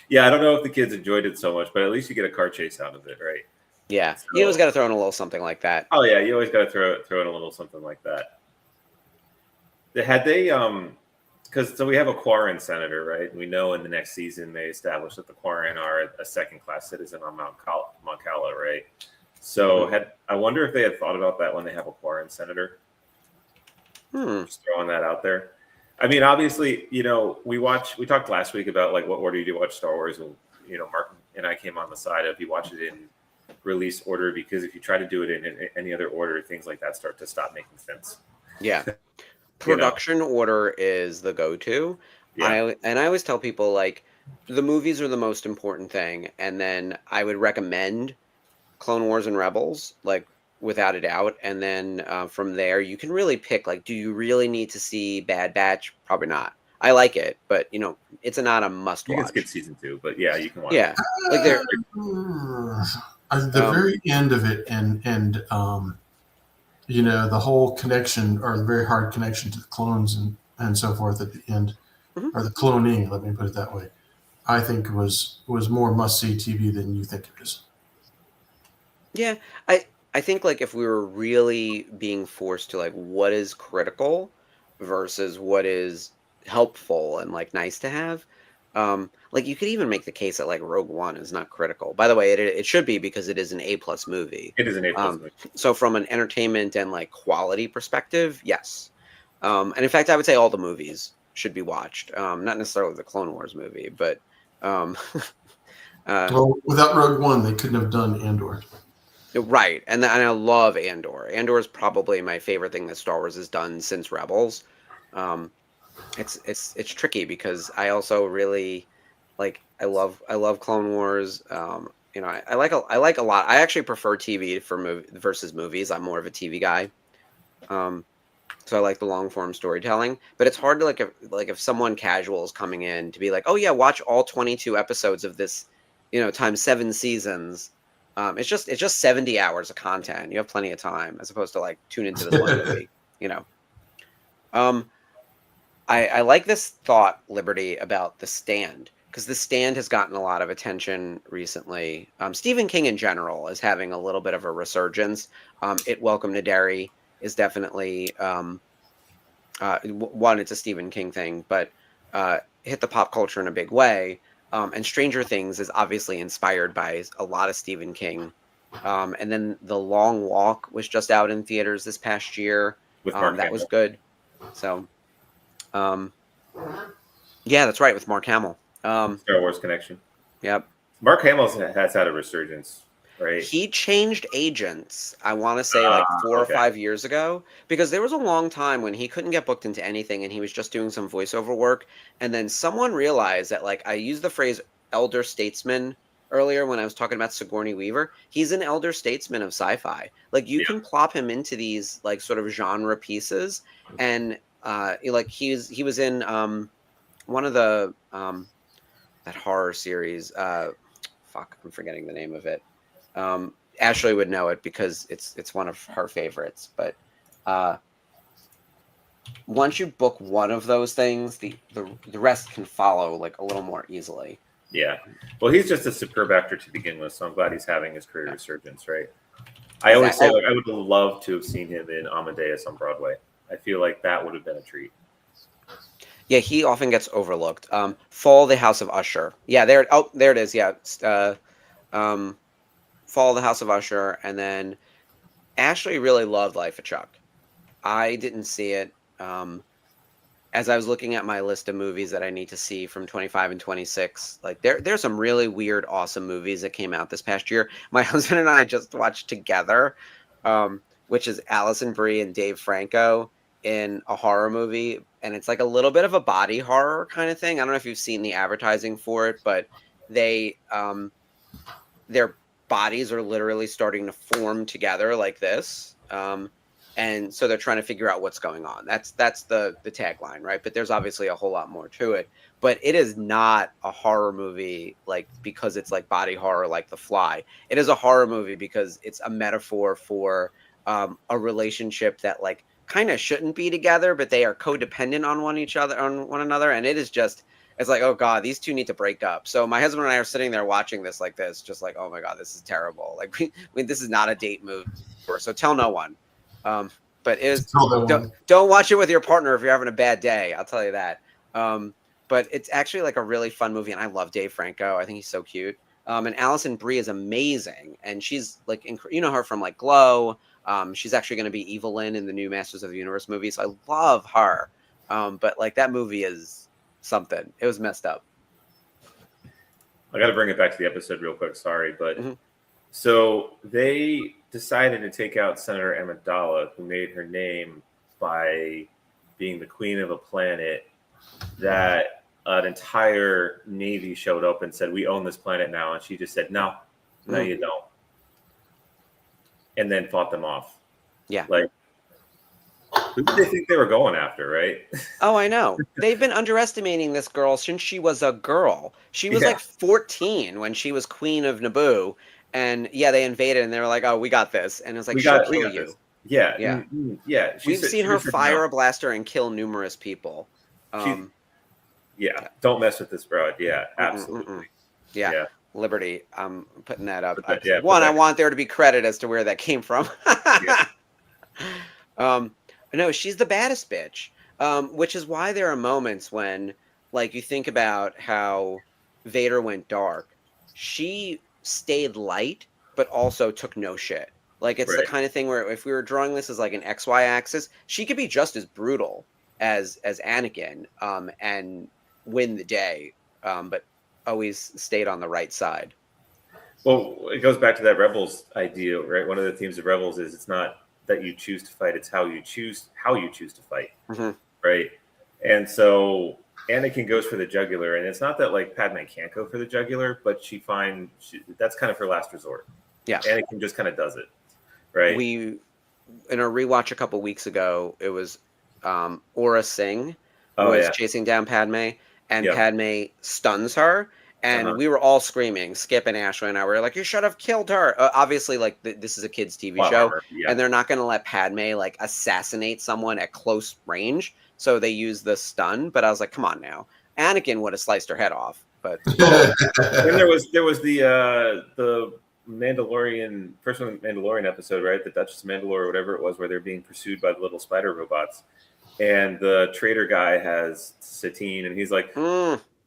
Yeah, I don't know if the kids enjoyed it so much, but at least you get a car chase out of it, right? Yeah, So, you always got to throw in a little something like that. oh yeah, you always got to throw in a little something like that. Had they because so we have a Quarren senator, right? We know in the next season they established that the Quarren are a second-class citizen on Mount Cala, right? So I wonder if they had thought about that when they have a Quarren senator. Just throwing that out there. I mean, obviously, you know, we talked last week about like what order you do watch Star Wars, and you know, Mark and I came on the side of you watch it in release order, because if you try to do it in any other order, things like that start to stop making sense. Yeah. Production order is the go-to. Yeah. I always tell people, like, the movies are the most important thing, and then I would recommend Clone Wars and Rebels, like, without a doubt, and then from there you can really pick, like, do you really need to see Bad Batch? Probably not. I like it, but you know, it's not a must You can watch. skip season 2, but yeah, you can watch Yeah, it. like they're the very end of it, and you know, the whole connection, or the very hard connection to the clones and so forth at the end, or the cloning, let me put it that way, I think was more must-see TV than you think it is. Yeah, I think, like, if we were really being forced to, like, what is critical versus what is helpful and, like, nice to have, like, you could even make the case that, like, Rogue One is not critical. By the way, it should be, because it is an A+ movie. It is an A+ movie. So from an entertainment and, like, quality perspective, yes. And in fact, I would say all the movies should be watched. Not necessarily the Clone Wars movie, but well, without Rogue One, they couldn't have done Andor. right. And I love Andor. Andor is probably my favorite thing that Star Wars has done since Rebels. It's tricky, because I also really, like, I love Clone Wars. You know, I like a lot. I actually prefer TV versus movies. I'm more of a TV guy. So I like the long form storytelling, but it's hard to, if someone casual is coming in to be like, oh yeah, watch all 22 episodes of this, you know, times 7 seasons. It's just 70 hours of content. You have plenty of time, as opposed to, like, tune into this one movie, you know. I like this thought, Liberty, about The Stand, because The Stand has gotten a lot of attention recently. Stephen King in general is having a little bit of a resurgence. Welcome to Derry is definitely one. It's a Stephen King thing, but hit the pop culture in a big way. And Stranger Things is obviously inspired by a lot of Stephen King. And then The Long Walk was just out in theaters this past year. With Mark that Hamill. was good. So, yeah, that's right, with Mark Hamill. Star Wars connection. Yep. Mark Hamill has had a resurgence, right? He changed agents, I want to say, like 4 or 5 years ago, because there was a long time when he couldn't get booked into anything, and he was just doing some voiceover work. And then someone realized that, like, I used the phrase elder statesman earlier when I was talking about Sigourney Weaver. He's an elder statesman of sci-fi. Like, you can plop him into these, like, sort of genre pieces, and like, he was in one of the that horror series. Fuck, I'm forgetting the name of it. Ashley would know it, because it's one of her favorites. But once you book one of those things, the rest can follow, like, a little more easily. Yeah. Well, he's just a superb actor to begin with, so I'm glad he's having his career resurgence, right? I always say, like, I would love to have seen him in Amadeus on Broadway. I feel like that would have been a treat. Yeah, he often gets overlooked. Fall, the House of Usher. Yeah, there it is. Yeah. Fall, the House of Usher. And then Ashley really loved Life of Chuck. I didn't see it. As I was looking at my list of movies that I need to see from 25 and 26, like, there's some really weird, awesome movies that came out this past year. My husband and I just watched together, which is Alison Brie and Dave Franco in a horror movie, and it's like a little bit of a body horror kind of thing. I don't know if you've seen the advertising for it, but they their bodies are literally starting to form together like this. And so they're trying to figure out what's going on. That's the tagline, right? But there's obviously a whole lot more to it. But it is not a horror movie, like, because it's like body horror like The Fly. It is a horror movie because it's a metaphor for a relationship that, like, kind of shouldn't be together, but they are codependent on one another, and it is just. It's like, oh God, these two need to break up. So my husband and I are sitting there watching this like this, just like, oh my God, this is terrible. Like, this is not a date movie. So tell no one. But don't watch it with your partner if you're having a bad day. I'll tell you that. But it's actually like a really fun movie, and I love Dave Franco. I think he's so cute. And Alison Brie is amazing, and she's like, you know her from like Glow. She's actually going to be Evelyn in the new Masters of the Universe movie. So I love her. But like that movie is something. It was messed up. I got to bring it back to the episode real quick. Sorry, but so they decided to take out Senator Amidala, who made her name by being the queen of a planet that an entire navy showed up and said, "We own this planet now," and she just said, "No, you don't," and then fought them off. Yeah, like. Who did they think they were going after, right? Oh, I know. They've been underestimating this girl since she was a girl. She was like 14 when she was queen of Naboo. And yeah, they invaded and they were like, oh, we got this. And it was like, she'll kill you. This. Yeah. Yeah. Yeah. We've seen her fire a blaster and kill numerous people. Yeah. Don't mess with this broad. Yeah, absolutely. Yeah. Liberty. I'm putting that up. I want there to be credit as to where that came from. No, she's the baddest bitch, which is why there are moments when, like, you think about how Vader went dark. She stayed light, but also took no shit. Like, it's the kind of thing where if we were drawing this as, like, an XY axis, she could be just as brutal as Anakin and win the day, but always stayed on the right side. Well, it goes back to that Rebels idea, right? One of the themes of Rebels is it's not that you choose to fight, it's how you choose to fight, right? And so Anakin goes for the jugular, and it's not that like Padme can't go for the jugular, but that's kind of her last resort. Yeah, Anakin just kind of does it, right? We in a rewatch a couple weeks ago, it was Aura Singh was chasing down Padme, and Padme stuns her. And we were all screaming. Skip and Ashley and I were like, "You should have killed her." Obviously, like this is a kids' TV show, and they're not going to let Padme like assassinate someone at close range. So they use the stun. But I was like, "Come on now, Anakin would have sliced her head off." But then there was the Mandalorian episode, right? The Duchess of Mandalore or whatever it was, where they're being pursued by the little spider robots, and the traitor guy has Satine, and he's like.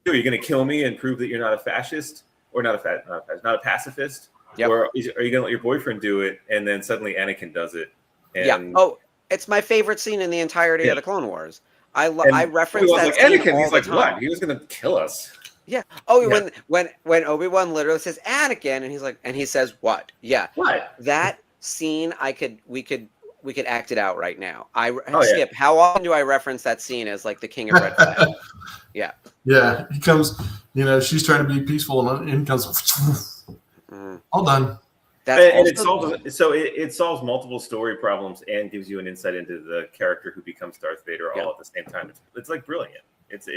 Are you going to kill me and prove that you're not a fascist or not a pacifist? Yep. Or are you going to let your boyfriend do it? And then suddenly Anakin does it. And Oh, it's my favorite scene in the entirety of the Clone Wars. I reference that scene Anakin. He's like, what? He was going to kill us. Yeah. Oh, when Obi-Wan literally says Anakin, and he's like, and he says what? Yeah. What? That scene, we could act it out right now. Skip. How often do I reference that scene as like the King of Red Flag? Yeah. Yeah, he comes, she's trying to be peaceful, and in comes, all done. It solves multiple story problems and gives you an insight into the character who becomes Darth Vader all at the same time. It's like brilliant.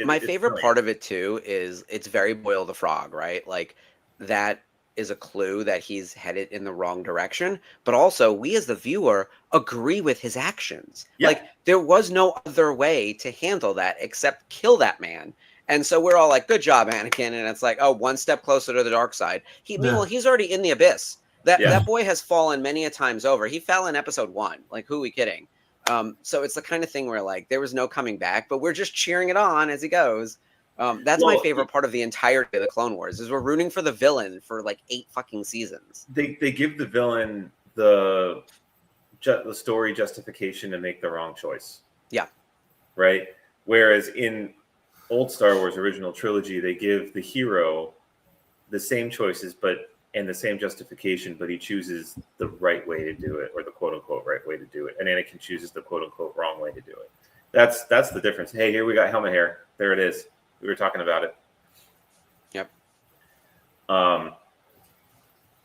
My favorite part of it too is it's very Boyle the Frog, right? Like that is a clue that he's headed in the wrong direction, but also we as the viewer agree with his actions. Yeah. Like there was no other way to handle that except kill that man. And so we're all like, good job, Anakin. And it's like, oh, one step closer to the dark side. Meanwhile, he's already in the abyss. That boy has fallen many a times over. He fell in episode 1. Like, who are we kidding? So it's the kind of thing where like there was no coming back, but we're just cheering it on as he goes. That's my favorite part of the entirety of the Clone Wars is we're rooting for the villain for like 8 fucking seasons. They give the villain the story justification to make the wrong choice. Yeah. Right. Whereas in old Star Wars original trilogy, they give the hero the same choices, and the same justification, but he chooses the right way to do it, or the quote unquote right way to do it. And Anakin chooses the quote unquote wrong way to do it. That's the difference. Hey, here we got helmet hair. There it is. We were talking about it. Yep.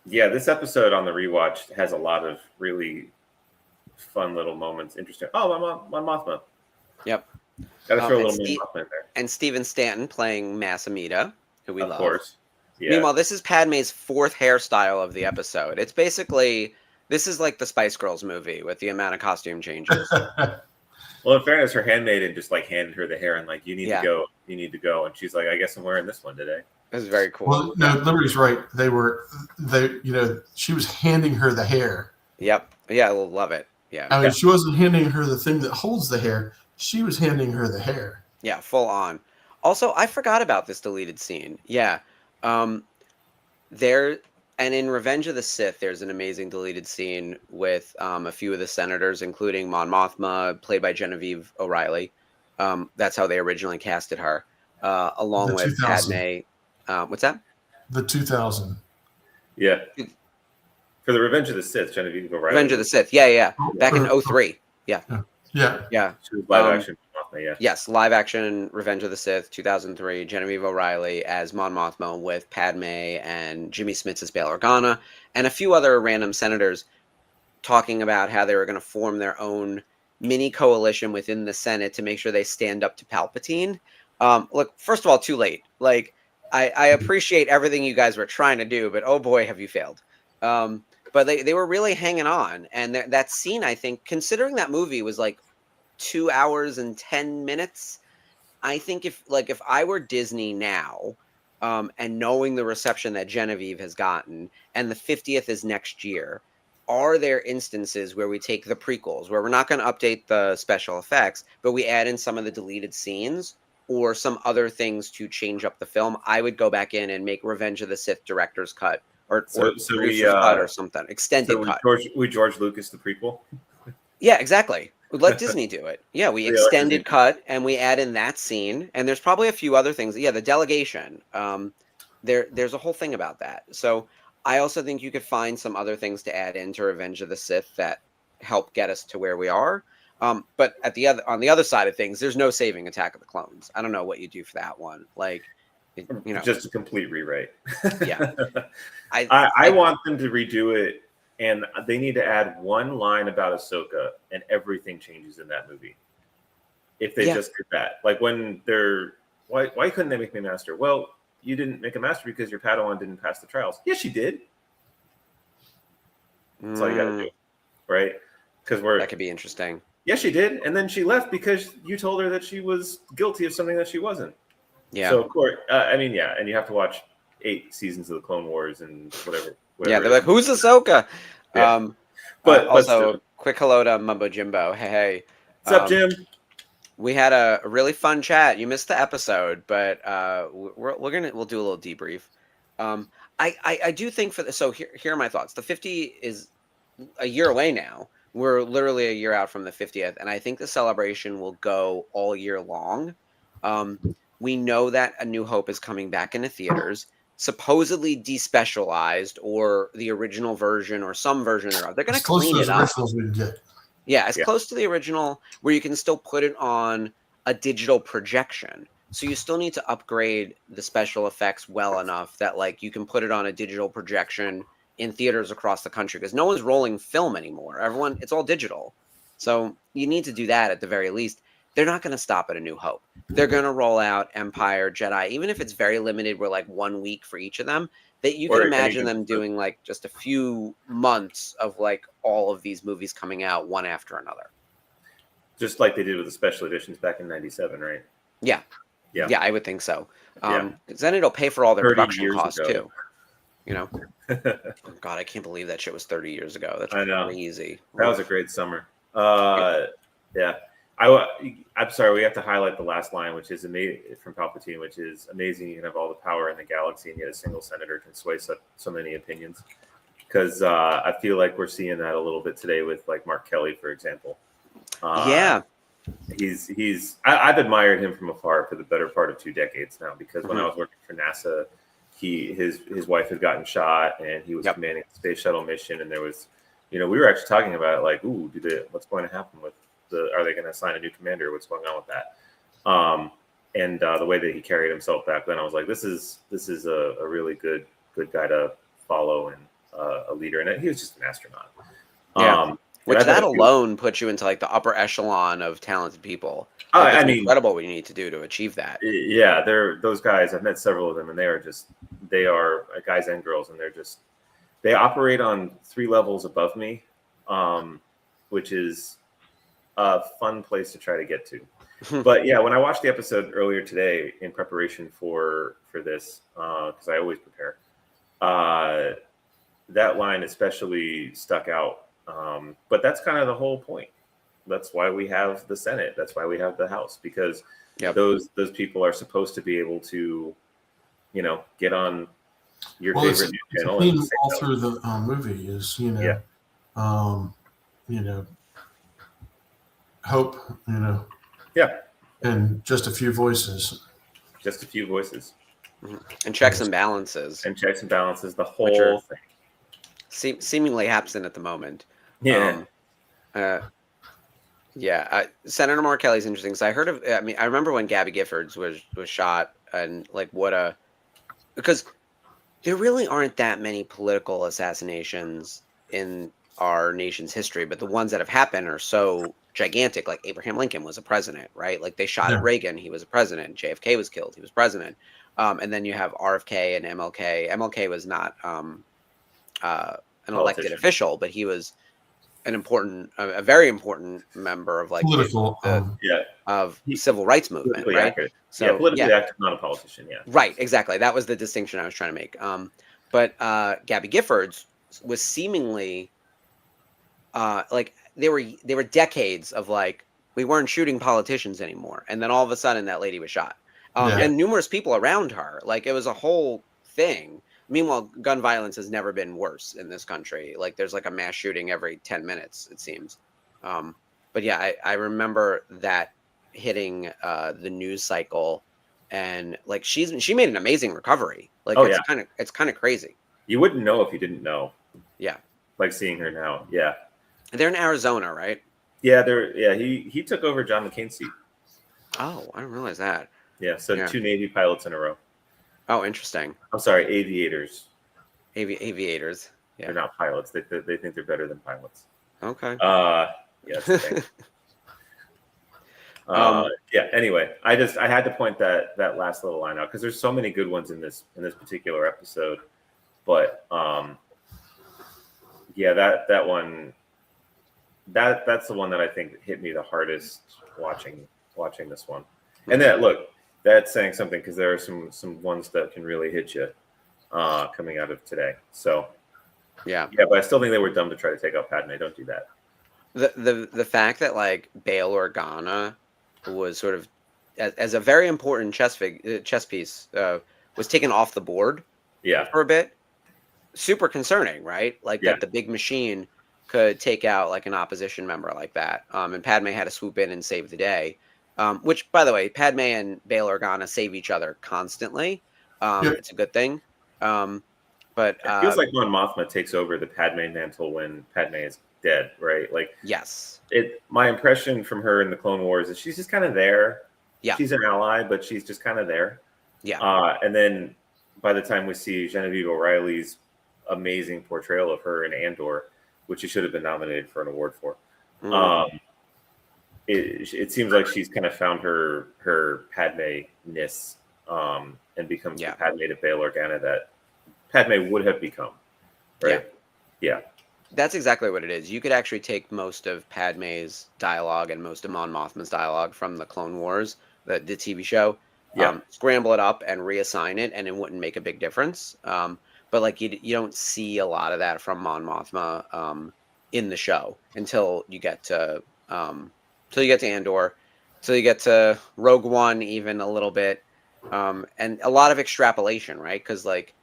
This episode on the rewatch has a lot of really fun little moments. Interesting. Oh, my Mothma. Yep. Gotta throw a little Mothma in there. And Steven Stanton playing Mas Amedda, who we love. Of course. Yeah. Meanwhile, this is Padme's 4th hairstyle of the episode. It's basically This is like the Spice Girls movie with the amount of costume changes. Well, in fairness, her handmaiden just like handed her the hair and like, you need Yeah. to go, you need to go, and she's like, I guess I'm wearing this one today. It was very cool. Well, no, Liberty's right. She was handing her the hair. Yep. Yeah, I love it. Yeah. I mean, she wasn't handing her the thing that holds the hair. She was handing her the hair. Yeah, full on. Also, I forgot about this deleted scene. Yeah. There and in Revenge of the Sith, there's an amazing deleted scene with a few of the senators, including Mon Mothma, played by Genevieve O'Reilly. That's how they originally casted her, along with 2000. Padme. What's that? The 2000. Yeah. For the Revenge of the Sith, Genevieve O'Reilly. Revenge of the Sith. Yeah. Back in 03. Yeah. Yeah. She was live action. Yeah. Yes, live action Revenge of the Sith, 2003. Genevieve O'Reilly as Mon Mothma with Padme and Jimmy Smits as Bail Organa, and a few other random senators talking about how they were going to form their own mini coalition within the Senate to make sure they stand up to Palpatine. Look, first of all, too late. Like, I appreciate everything you guys were trying to do, but oh boy, have you failed. But they were really hanging on, and that scene, I think, considering that movie was like 2 hours and 10 minutes, I think if I were Disney now, and knowing the reception that Genevieve has gotten, and the 50th is next year, are there instances where we take the prequels, where we're not going to update the special effects, but we add in some of the deleted scenes or some other things to change up the film? I would go back in and make Revenge of the Sith director's cut or producer's cut or something, extended cut. We George Lucas the prequel? Yeah, exactly. Let Disney do it. Yeah, we extended cut and we add in that scene, and there's probably a few other things. Yeah, the delegation. There's a whole thing about that. So I also think you could find some other things to add into Revenge of the Sith that help get us to where we are. But on the other side of things, there's no saving Attack of the Clones. I don't know what you do for that one. Like, just a complete rewrite. Yeah, I want them to redo it. And they need to add one line about Ahsoka, and everything changes in that movie. If they just did that, like when why couldn't they make me master? Well, you didn't make a master because your Padawan didn't pass the trials. Yes, she did. That's all you got to do, right? Because that could be interesting. Yes, she did, and then she left because you told her that she was guilty of something that she wasn't. Yeah. So of course, and you have to watch 8 seasons of the Clone Wars and whatever. Yeah, they're like, who's Ahsoka? Yeah. But also, quick hello to Mumbo Jimbo. Hey. What's up, Jim? We had a really fun chat. You missed the episode, but we'll do a little debrief. I do think so here are my thoughts. The 50 is a year away now. We're literally a year out from the 50th, and I think the celebration will go all year long. We know that A New Hope is coming back into theaters, supposedly despecialized, or the original version or some version thereof. They're going to clean it up. Yeah, as close to the original, where you can still put it on a digital projection. So you still need to upgrade the special effects well enough that like you can put it on a digital projection in theaters across the country, because no one's rolling film anymore. It's all digital. So you need to do that at the very least. They're not going to stop at A New Hope. They're going to roll out Empire, Jedi, even if it's very limited. We're like 1 week for each of them. That you can imagine them doing like just a few months of like all of these movies coming out one after another. Just like they did with the special editions back in '97, right? Yeah, I would think so. Because then it'll pay for all their production costs too. You know, oh God, I can't believe that shit was 30 years ago. That's crazy. That was a great summer. Yeah. I'm sorry, we have to highlight the last line, which is from Palpatine, which is amazing. You can have all the power in the galaxy, and yet a single senator can sway so many opinions. Because I feel like we're seeing that a little bit today with like Mark Kelly, for example. I've admired him from afar for the better part of 2 decades now. Because when I was working for NASA, his wife had gotten shot, and he was commanding the space shuttle mission. And there was, we were actually talking about it, like, what's going to happen with are they going to assign a new commander? What's going on with that? And the way that he carried himself back then, I was like, this is a really good guy to follow, and a leader. And he was just an astronaut. Which that alone puts you into like the upper echelon of talented people. Like, it's incredible what you need to do to achieve that. Yeah, those guys. I've met several of them, and they are guys and girls, and they're just they operate on 3 levels above me, which is a fun place to try to get to. But yeah, when I watched the episode earlier today in preparation for this, because I always prepare, that line especially stuck out. But that's kind of the whole point. That's why we have the Senate. That's why we have the House, because those people are supposed to be able to, get on your favorite news channel. It's all through the movie is, hope, and just a few voices. Just a few voices. And checks and balances. The whole thing. Seemingly absent at the moment. Yeah. Senator Mark Kelly's interesting. So I remember when Gabby Giffords was shot, and like because there really aren't that many political assassinations in our nation's history, but the ones that have happened are so gigantic. Like Abraham Lincoln was a president, right? Like they shot at Reagan, he was a president. JFK was killed, he was president. And then you have RFK and MLK. MLK was not an elected official, but he was a very important member of like political, of civil rights movement, right? Accurate. So politically active, not a politician. Yeah, right, exactly. That was the distinction I was trying to make. But Gabby Giffords was seemingly like there were decades of like we weren't shooting politicians anymore, and then all of a sudden that lady was shot, and numerous people around her. Like it was a whole thing. Meanwhile, gun violence has never been worse in this country. Like there's like a mass shooting every 10 minutes, it seems. But yeah, I remember that hitting the news cycle, and like she made an amazing recovery. Like it's kind of crazy. You wouldn't know if you didn't know. Yeah. Like seeing her now. Yeah. They're in Arizona, right? Yeah, he took over John McCain's seat. Oh, I didn't realize that. Yeah, so 2 Navy pilots in a row. Oh, interesting. I'm sorry, aviators. Aviators. Yeah. They're not pilots. They think they're better than pilots. Okay. Yes. Anyway, I had to point that last little line out because there's so many good ones in this particular episode. But that one, that's the one that I think hit me the hardest watching this one. And that's saying something because there are some ones that can really hit you coming out of today. So but I still think they were dumb to try to take out Padme. Don't do that. The fact that like Bail Organa was sort of as a very important chess piece was taken off the board for a bit, super concerning, right? Like that the big machine could take out like an opposition member like that, and Padme had to swoop in and save the day. Which, by the way, Padme and Bail Organa save each other constantly. It's a good thing. But it feels like Mon Mothma takes over the Padme mantle when Padme is dead, right? Like yes. My impression from her in the Clone Wars is she's just kind of there. Yeah. She's an ally, but she's just kind of there. Yeah. And then by the time we see Genevieve O'Reilly's amazing portrayal of her in Andor, which she should have been nominated for an award for. It seems like she's kind of found her Padme-ness and becomes the Padme to Bail Organa that Padme would have become, right? Yeah. That's exactly what it is. You could actually take most of Padme's dialogue and most of Mon Mothma's dialogue from the Clone Wars, the TV show, scramble it up and reassign it, and it wouldn't make a big difference. But like you don't see a lot of that from Mon Mothma in the show until you get to Andor, till you get to Rogue One, even a little bit, and a lot of extrapolation, right? Because like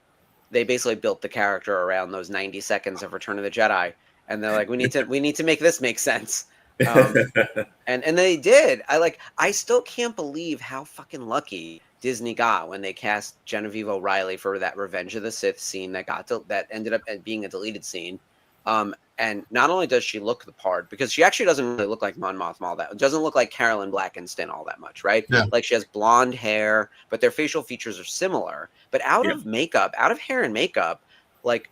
they basically built the character around those 90 seconds of Return of the Jedi, and they're like, we need to make this make sense, and they did. I still can't believe how fucking lucky Disney got when they cast Genevieve O'Reilly for that Revenge of the Sith scene that ended up being a deleted scene. And not only does she look the part, because she actually doesn't really look like Mon Mothma all that. It doesn't look like Carolyn Blackenston all that much, right? Yeah. Like she has blonde hair, but their facial features are similar. But out of hair and makeup, like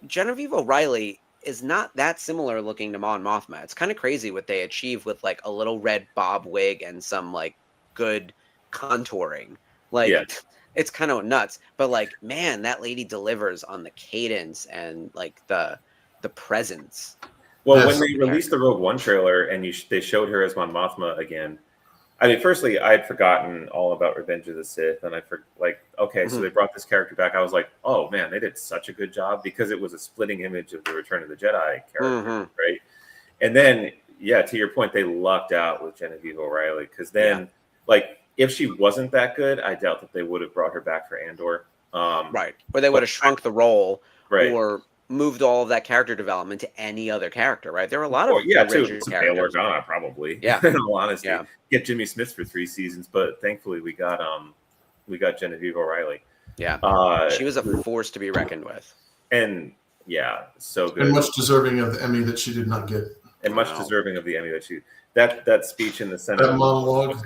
Genevieve O'Reilly is not that similar looking to Mon Mothma. It's kind of crazy what they achieve with like a little red bob wig and some like good contouring. Like it's kind of nuts. But like, man, that lady delivers on the cadence and like the presence. Well, when Yes. they released the Rogue One trailer and they showed her as Mon Mothma again, I mean, firstly, I had forgotten all about Revenge of the Sith, and okay, so Mhm. they brought this character back. I was like, oh man, they did such a good job because it was a splitting image of the Return of the Jedi character, Mhm. right? And then, yeah, to your point, they lucked out with Genevieve O'Reilly because then, like, if she wasn't that good, I doubt that they would have brought her back for Andor. Right. Or they would have shrunk the role Right. or moved all of that character development to any other character, right? There are a lot of Yeah, to original Bail characters. Organa, probably. Yeah. In all honesty. Yeah. Get Jimmy Smith for 3 seasons, but thankfully we got Genevieve O'Reilly. Yeah. She was a force to be reckoned with. And yeah, so good. And much deserving of the Emmy that she did not get. And much deserving of the Emmy that speech in the Senate. That monologue.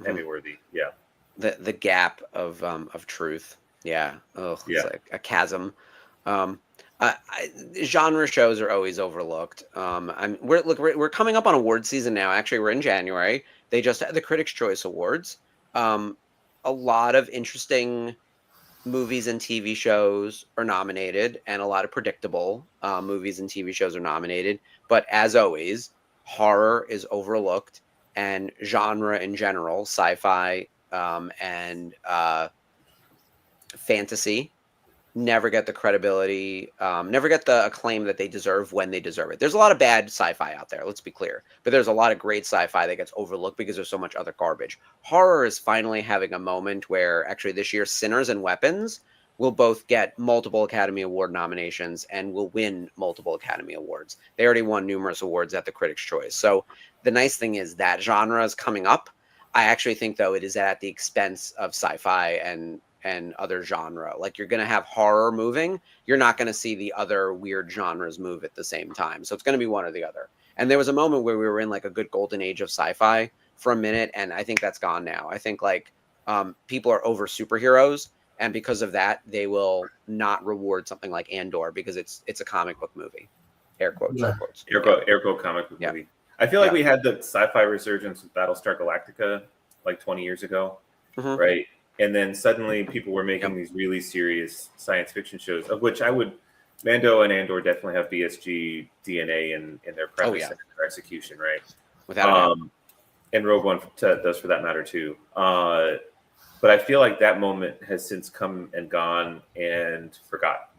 Emmy worthy. Yeah. The gap of truth. Yeah. Oh, it's like a chasm. Genre shows are always overlooked. We're coming up on award season now. Actually, we're in January. They just had the Critics' Choice Awards. A lot of interesting movies and TV shows are nominated, and a lot of predictable movies and TV shows are nominated. But as always, horror is overlooked, and genre in general, sci-fi and fantasy, never get the credibility, never get the acclaim that they deserve when they deserve it. There's a lot of bad sci-fi out there, let's be clear. But there's a lot of great sci-fi that gets overlooked because there's so much other garbage. Horror is finally having a moment where actually this year Sinners and Weapons will both get multiple Academy Award nominations and will win multiple Academy Awards. They already won numerous awards at the Critics' Choice. So the nice thing is that genre is coming up. I actually think, though, it is at the expense of sci-fi and other genre. Like, you're going to have horror moving. You're not going to see the other weird genres move at the same time. So it's going to be one or the other. And there was a moment where we were in like a good golden age of sci-fi for a minute. And I think that's gone now. I think like people are over superheroes. And because of that, they will not reward something like Andor because it's a comic book movie. Air quotes. Yeah. Air quotes. Air quote comic book movie. I feel like we had the sci-fi resurgence with Battlestar Galactica like 20 years ago, right? And then suddenly people were making these really serious science fiction shows, of which Mando and Andor definitely have BSG DNA in their premise and their execution, right? Without and Rogue One does for that matter too. But I feel like that moment has since come and gone and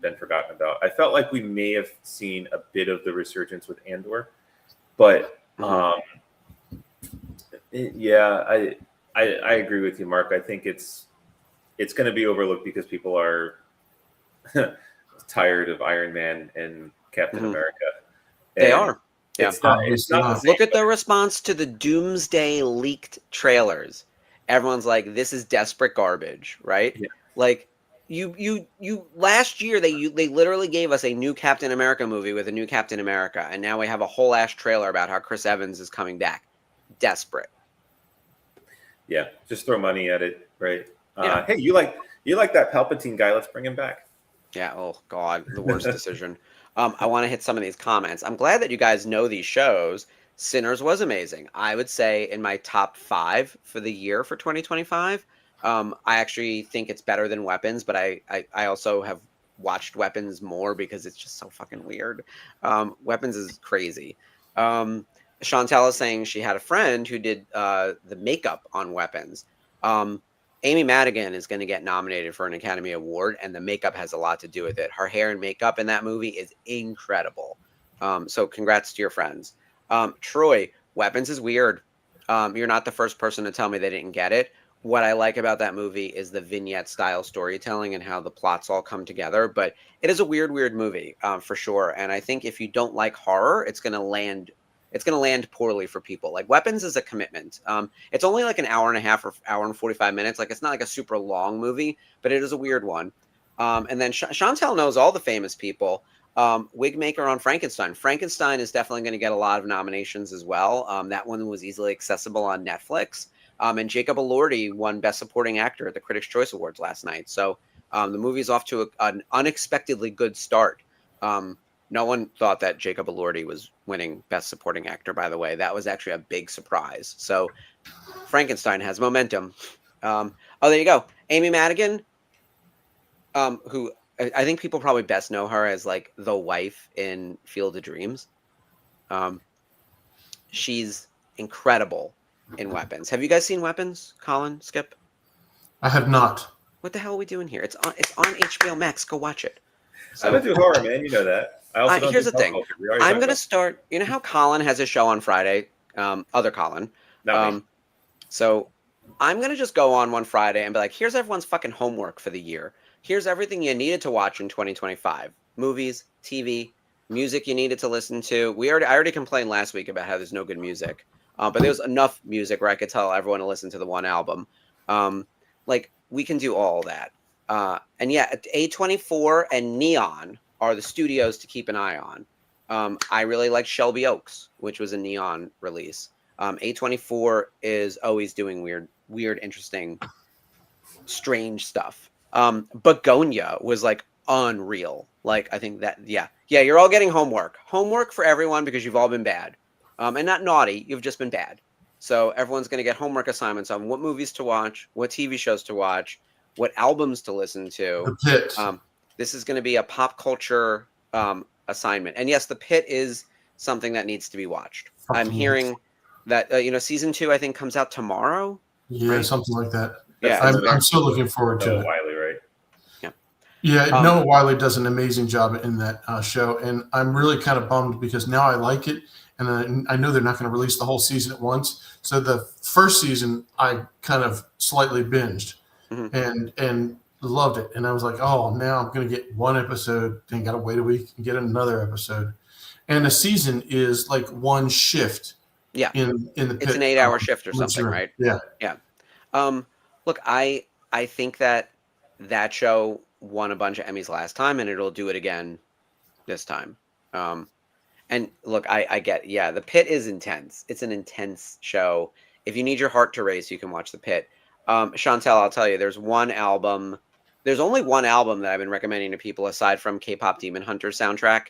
been forgotten about. I felt like we may have seen a bit of the resurgence with Andor, but I agree with you, Mark. I think it's going to be overlooked because people are tired of Iron Man and Captain America. They are. Yeah. It's not Look at the response to the Doomsday leaked trailers. Everyone's like, this is desperate garbage, right? Yeah. Like you last year they literally gave us a new Captain America movie with a new Captain America, and now we have a whole ass trailer about how Chris Evans is coming back. Desperate. Yeah, just throw money at it, right? Hey, you like that Palpatine guy? Let's bring him back. Yeah. Oh God, the worst decision. I want to hit some of these comments. I'm glad that you guys know these shows. Sinners was amazing. I would say in my top 5 for the year for 2025. I actually think it's better than Weapons, but I also have watched Weapons more because it's just so fucking weird. Weapons is crazy. Chantel is saying she had a friend who did the makeup on Weapons. Amy Madigan is going to get nominated for an Academy Award, and the makeup has a lot to do with it. Her hair and makeup in that movie is incredible. So congrats to your friends. Troy, Weapons is weird. You're not the first person to tell me they didn't get it. What I like about that movie is the vignette style storytelling and how the plots all come together. But it is a weird movie for sure. And I think if you don't like horror, it's going to land poorly for people. Like Weapons is a commitment. It's only like an hour and a half or hour and 45 minutes. Like it's not like a super long movie, but it is a weird one. And then Chantel knows all the famous people. Wigmaker on Frankenstein. Frankenstein is definitely going to get a lot of nominations as well. That one was easily accessible on Netflix. And Jacob Elordi won Best Supporting Actor at the Critics' Choice Awards last night. So the movie's off to an unexpectedly good start. No one thought that Jacob Elordi was winning Best Supporting Actor, by the way. That was actually a big surprise. So Frankenstein has momentum. There you go. Amy Madigan, who I think people probably best know her as like the wife in Field of Dreams. She's incredible in Weapons. Have you guys seen Weapons, Colin, Skip? I have not. What the hell are we doing here? It's on HBO Max. Go watch it. I don't do horror, man. You know that. I also don't here's do the thing. culture. We already I'm talked gonna about start. You know how Colin has a show on Friday? Other Colin. Not me. So I'm gonna just go on one Friday and be like, here's everyone's fucking homework for the year. Here's everything you needed to watch in 2025. Movies, TV, music you needed to listen to. I already complained last week about how there's no good music. But there's enough music where I could tell everyone to listen to the one album. Like we can do all that. And yeah, A24 and Neon are the studios to keep an eye on. I really like Shelby Oaks, which was a Neon release. A24 is always doing weird, interesting, strange stuff. Begonia was like unreal. Like I think that yeah, you're all getting homework for everyone because you've all been bad, and not naughty. You've just been bad. So everyone's going to get homework assignments on what movies to watch, what TV shows to watch, what albums to listen to. The Pit. This is going to be a pop culture assignment, and yes, The Pit is something that needs to be watched. I'm hearing that season 2 I think comes out tomorrow. Yeah, right? something like that. Yeah, I'm still looking forward to it. Wiley, right? Yeah, Noah Wiley does an amazing job in that show, and I'm really kind of bummed because now I like it, and I know they're not going to release the whole season at once. So the first season I kind of slightly binged, and loved it, and I was like, oh, now I'm going to get one episode, then got to wait a week and get another episode, and a season is like one shift. Yeah, in the Pit. It's an 8-hour shift or something, right? Yeah. Look, I think that show won a bunch of Emmys last time, and it'll do it again this time. And look, I get, The Pit is intense. It's an intense show. If you need your heart to race, you can watch The Pit. Chantel, I'll tell you, there's only one album that I've been recommending to people aside from K-pop Demon Hunter soundtrack.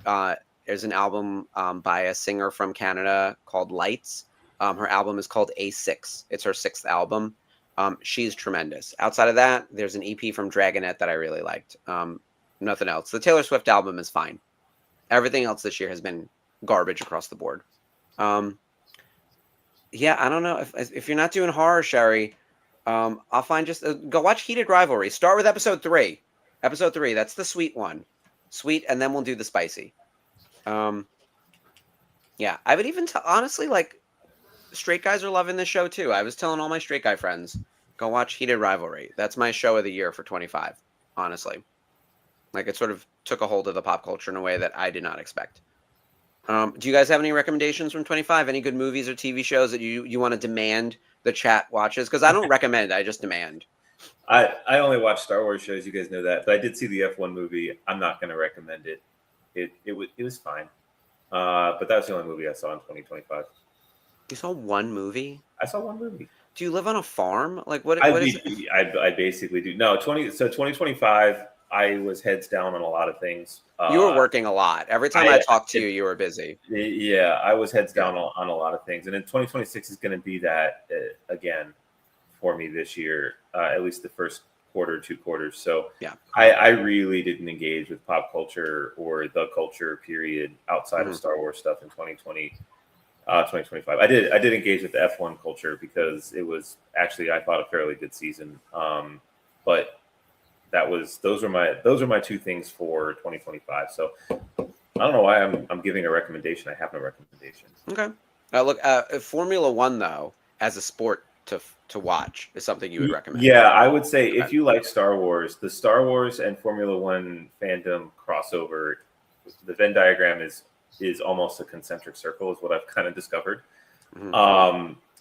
There's an album by a singer from Canada called Lights. Her album is called A6. It's her 6th album. She's tremendous. Outside of that, there's an EP from Dragonette that I really liked. Nothing else. The Taylor Swift album is fine. Everything else this year has been garbage across the board. I don't know. If you're not doing horror, Sherry, I'll find just go watch Heated Rivalry. Start with episode 3. Episode 3, that's the sweet one. Sweet, and then we'll do the spicy. I would even honestly, like, straight guys are loving this show too. I was telling all my straight guy friends, go watch Heated Rivalry. That's my show of the year for 25, honestly. Like, it sort of took a hold of the pop culture in a way that I did not expect. Do you guys have any recommendations from 25? Any good movies or TV shows that you want to demand the chat watches? Because I don't recommend, I just demand. I only watch Star Wars shows. You guys know that. But I did see the F1 movie. I'm not going to recommend it. It was fine. But that was the only movie I saw in 2025. You saw one movie? I saw one movie. Do you live on a farm? Like what is it? I basically do. No, 2025, I was heads down on a lot of things. You were working a lot. Every time I talked to you, you were busy. Yeah, I was heads down on a lot of things. And then 2026 is going to be that again for me this year, at least the first quarter, 2 quarters. So yeah, I really didn't engage with pop culture or the culture period outside of Star Wars stuff in 2025. I did engage with the F1 culture because it was actually, I thought, a fairly good season. But those are my 2 things for 2025. So I don't know why I'm giving a recommendation. I have no recommendation. Okay. Look, Formula One though, as a sport to watch, is something you would recommend. Yeah, I would say if you like Star Wars, the Star Wars and Formula One fandom crossover, the Venn diagram is almost a concentric circle, is what I've kind of discovered.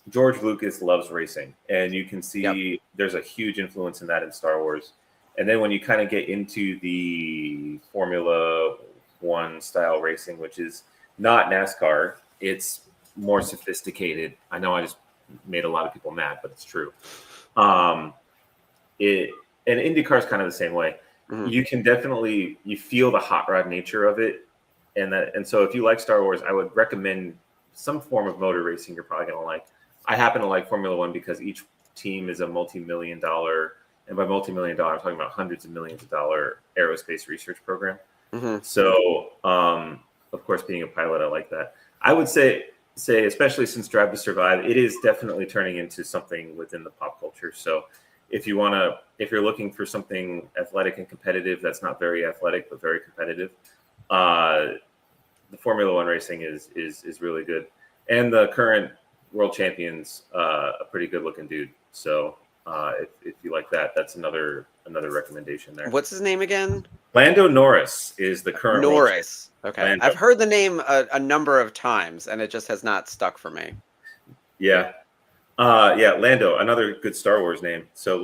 George Lucas loves racing, and you can see there's a huge influence in that in Star Wars. And then when you kind of get into the Formula One style racing, which is not NASCAR, it's more sophisticated. I know I just made a lot of people mad, but it's true. And IndyCar is kind of the same way. You can definitely, you feel the hot rod nature of it. And so if you like Star Wars, I would recommend some form of motor racing you're probably going to like. I happen to like Formula One because each team is a multi-million dollar, and by multi-million dollar, I'm talking about hundreds of millions of dollar aerospace research program. Mm-hmm. So, of course, being a pilot, I like that. I would say, especially since Drive to Survive, it is definitely turning into something within the pop culture. So, if you're looking for something athletic and competitive, that's not very athletic but very competitive, the Formula One racing is really good, and the current world champion's a pretty good looking dude. So, if you like that, that's another recommendation there. What's his name again? Lando Norris is the current Norris. Okay, Lando. I've heard the name a number of times, and it just has not stuck for me. Yeah. Lando, another good Star Wars name. So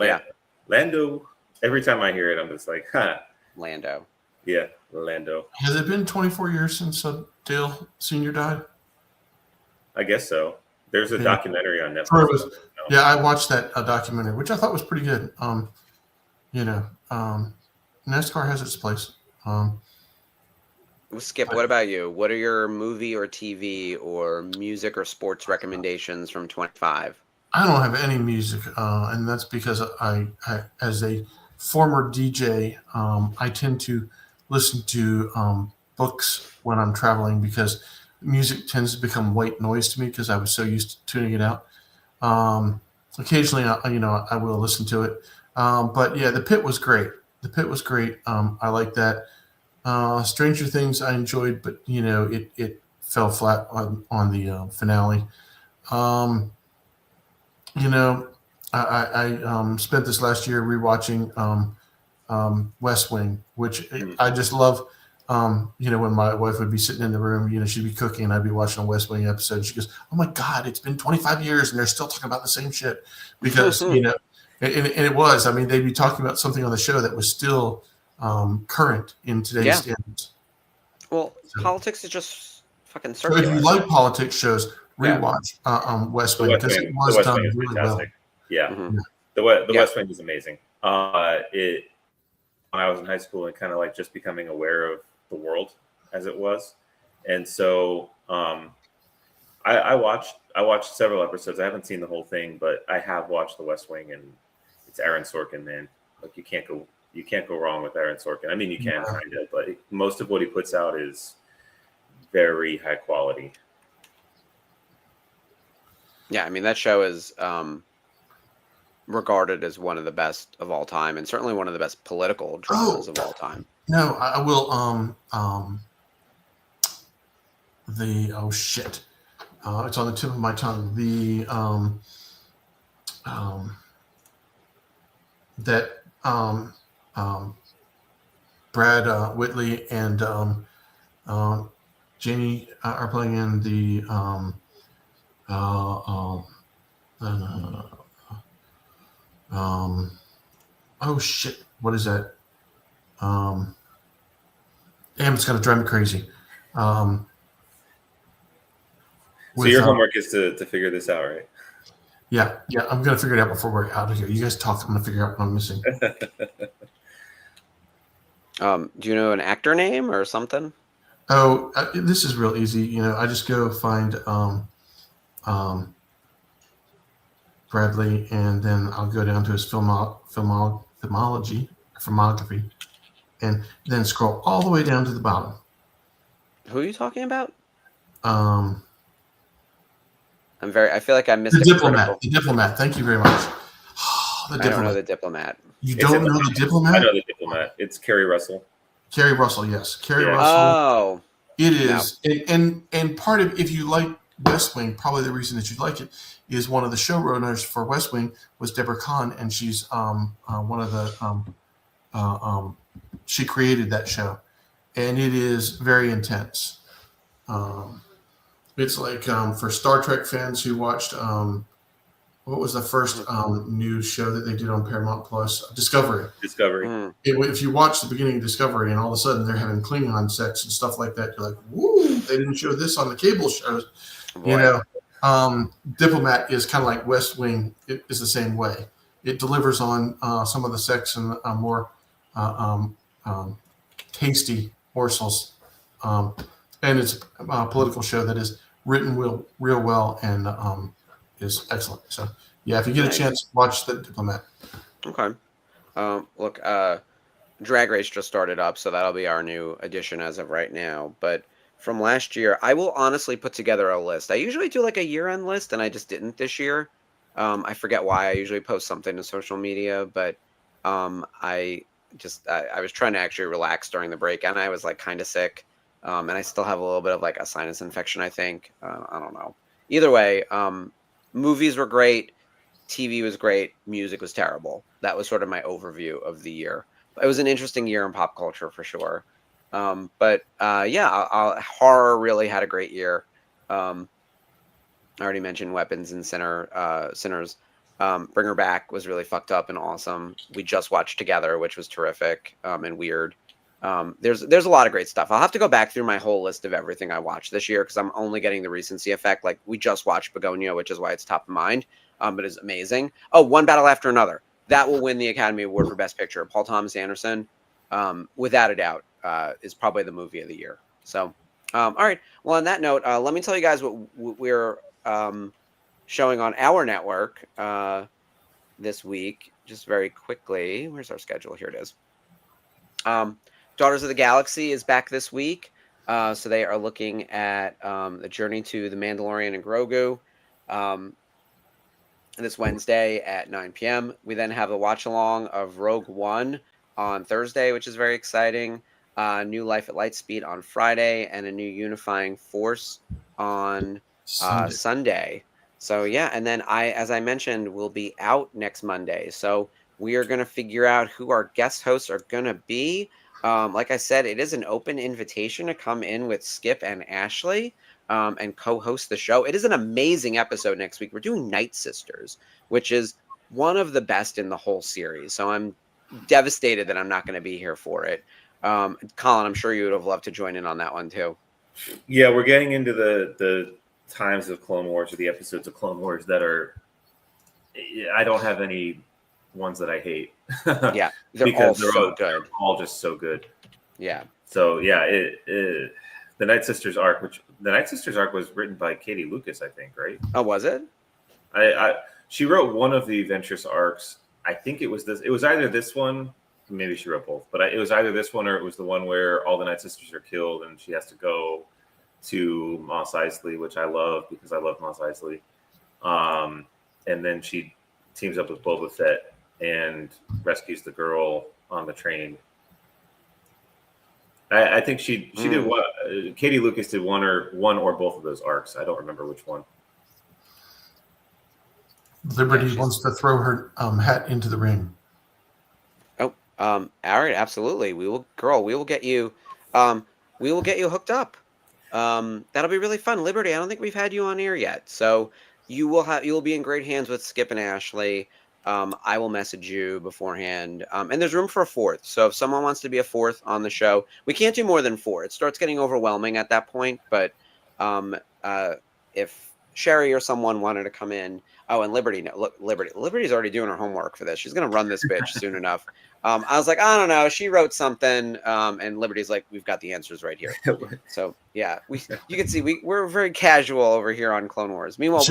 Lando, every time I hear it, I'm just like, Lando. Yeah, Lando. Has it been 24 years since Dale Sr. died? I guess so. There's a documentary on Netflix. Yeah, I watched that documentary, which I thought was pretty good. NASCAR has its place. Skip, what about you? What are your movie or TV or music or sports recommendations from 25? I don't have any music, and that's because I as a former DJ, I tend to listen to books when I'm traveling because music tends to become white noise to me because I was so used to tuning it out. Occasionally, I will listen to it. But yeah, The Pit was great. I like that. Stranger Things I enjoyed, but it fell flat on the finale. I spent this last year rewatching West Wing, which I just love. When my wife would be sitting in the room, she'd be cooking and I'd be watching a West Wing episode. She goes, "Oh my God, it's been 25 years and they're still talking about the same shit." Because, and it was, they'd be talking about something on the show that was still current in today's standards. Well, politics is just fucking So circular. if you like politics shows, rewatch West Wing because it was done really well. Yeah. Mm-hmm. The West Wing is amazing. When I was in high school and kind of like just becoming aware of the world as it was, and so I watched several episodes. I haven't seen the whole thing, but I have watched the West Wing, and it's Aaron Sorkin, man. Like you can't go wrong with Aaron Sorkin. I mean, you can kind of, but most of what he puts out is very high quality. Yeah, that show is regarded as one of the best of all time, and certainly one of the best political dramas of all time. No, I will. It's on the tip of my tongue. Brad Whitley and Jamie are playing in the what is that? Damn, it's gonna drive me crazy. So your homework is to figure this out, right? Yeah, I'm gonna figure it out before we're out of here. You guys talk. I'm gonna figure out what I'm missing. Do you know an actor name or something? Oh, this is real easy. I just go find Bradley, and then I'll go down to his filmography, and then scroll all the way down to the bottom. Who are you talking about? I feel like I missed The Diplomat. Thank you very much. I don't know The Diplomat. You don't know The Diplomat? I know The Diplomat. It's Kerry Russell. Kerry Russell, yes. Kerry Russell. Oh. It is. No. And part of, if you like West Wing, probably the reason that you like it is one of the showrunners for West Wing was Deborah Kahn, and she's one of the she created that show, and it is very intense. It's like for Star Trek fans who watched what was the first new show that they did on Paramount Plus? Discovery. If you watch the beginning of Discovery and all of a sudden they're having Klingon sex and stuff like that, you're like, woo, they didn't show this on the cable shows. Diplomat is kind of like West Wing. It is the same way. It delivers on some of the sex and more tasty morsels. And it's a political show that is written real well and is excellent. So Yeah, if you get Nice. a chance, watch The Diplomat. Okay. Look, Drag Race just started up, so that'll be our new addition as of right now. But from last year, I will honestly put together a list. I usually do like a year-end list, and I just didn't this year. I forget why. I usually post something to social media, but I was trying to actually relax during the break, and I was like kind of sick, and I still have a little bit of like a sinus infection, I think. I don't know. Either way, movies were great. TV was great. Music was terrible. That was sort of my overview of the year. It was an interesting year in pop culture for sure. But yeah, horror really had a great year. I already mentioned Weapons and Sinners. Bring Her Back was really fucked up and awesome. We just watched together, which was terrific and weird. There's a lot of great stuff. I'll have to go back through my whole list of everything I watched this year because I'm only getting the recency effect. Like we just watched Begonia, which is why it's top of mind. But it's amazing. Oh, One Battle After Another. That will win the Academy Award for Best Picture. Paul Thomas Anderson, without a doubt, is probably the movie of the year. So, all right. Well, on that note, let me tell you guys what we're showing on our network this week, just very quickly. Where's our schedule? Here it is. Daughters of the Galaxy is back this week. So they are looking at the journey to the Mandalorian and Grogu. This Wednesday at 9 p.m. We then have the watch along of Rogue One on Thursday, which is very exciting. New Life at Lightspeed on Friday, and a new Unifying Force on Sunday. So yeah, and then as I mentioned, will be out next Monday. So we are going to figure out who our guest hosts are going to be. Like I said, it is an open invitation to come in with Skip and Ashley and co-host the show. It is an amazing episode next week. We're doing Night Sisters, which is one of the best in the whole series. So I'm devastated that I'm not going to be here for it. Colin, I'm sure you would have loved to join in on that one too. Yeah, we're getting into the times of Clone Wars, or the episodes of Clone Wars that are. I don't have any ones that I hate. Yeah, they're all so good. They're all just so good. Yeah. So yeah, the Night Sisters arc, was written by Katie Lucas, I think, right? Oh, was it? She wrote one of the Ventress arcs. I think it was this. It was either this one, maybe she wrote both, but it was either this one or it was the one where all the Night Sisters are killed and she has to go to Mos Eisley, which I love because I love Mos Eisley. And then she teams up with Boba Fett and rescues the girl on the train. I think she did what Katie Lucas did one or both of those arcs. I don't remember which one. Liberty wants to throw her hat into the ring. Oh, all right, absolutely. We will get you hooked up. That'll be really fun. Liberty, I don't think we've had you on air yet, so you will be in great hands with Skip and Ashley. I will message you beforehand. And there's room for a fourth. So if someone wants to be a fourth on the show, we can't do more than 4. It starts getting overwhelming at that point. But if Sherry or someone wanted to come in, and Liberty, no, look, Liberty's already doing her homework for this. She's going to run this bitch soon enough. I was like, I don't know. She wrote something. And Liberty's like, we've got the answers right here. So yeah, you can see we're very casual over here on Clone Wars. Meanwhile,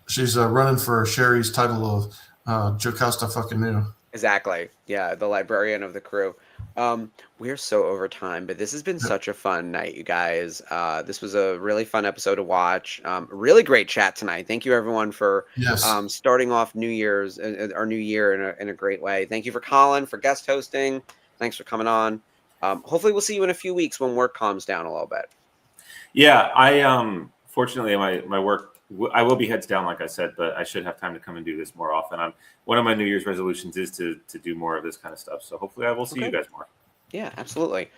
She's running for Sherry's title of Jocasta fucking new. Exactly. Yeah, the librarian of the crew. We're so over time, but this has been such a fun night, you guys. This was a really fun episode to watch. Really great chat tonight. Thank you, everyone, for starting off our new year in a great way. Thank you for Colin for guest hosting. Thanks for coming on. Hopefully, we'll see you in a few weeks when work calms down a little bit. Yeah, I fortunately my work. I will be heads down, like I said, but I should have time to come and do this more often. One of my New Year's resolutions is to do more of this kind of stuff. So hopefully I will see you guys more. Yeah, absolutely.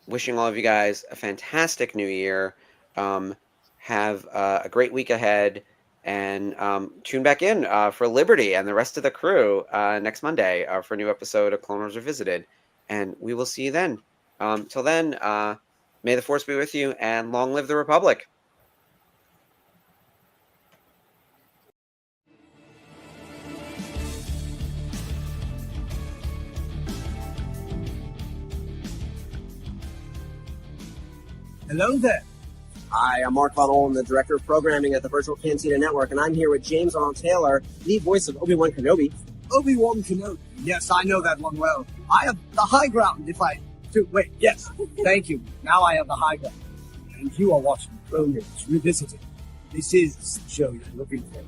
Wishing all of you guys a fantastic New Year. Have a great week ahead, and tune back in for Liberty and the rest of the crew next Monday for a new episode of Clone Wars Revisited. And we will see you then. Till then, may the Force be with you, and long live the Republic. Hello there. Hi, I'm Mark Von Olin, the Director of Programming at the Virtual Cantina Network, and I'm here with James Arnold Taylor, the voice of Obi-Wan Kenobi. Obi-Wan Kenobi. Yes, I know that one well. I have the high ground if I do. Wait, yes. Thank you. Now I have the high ground. And you are watching Clone Wars Revisited. This is the show you're looking for.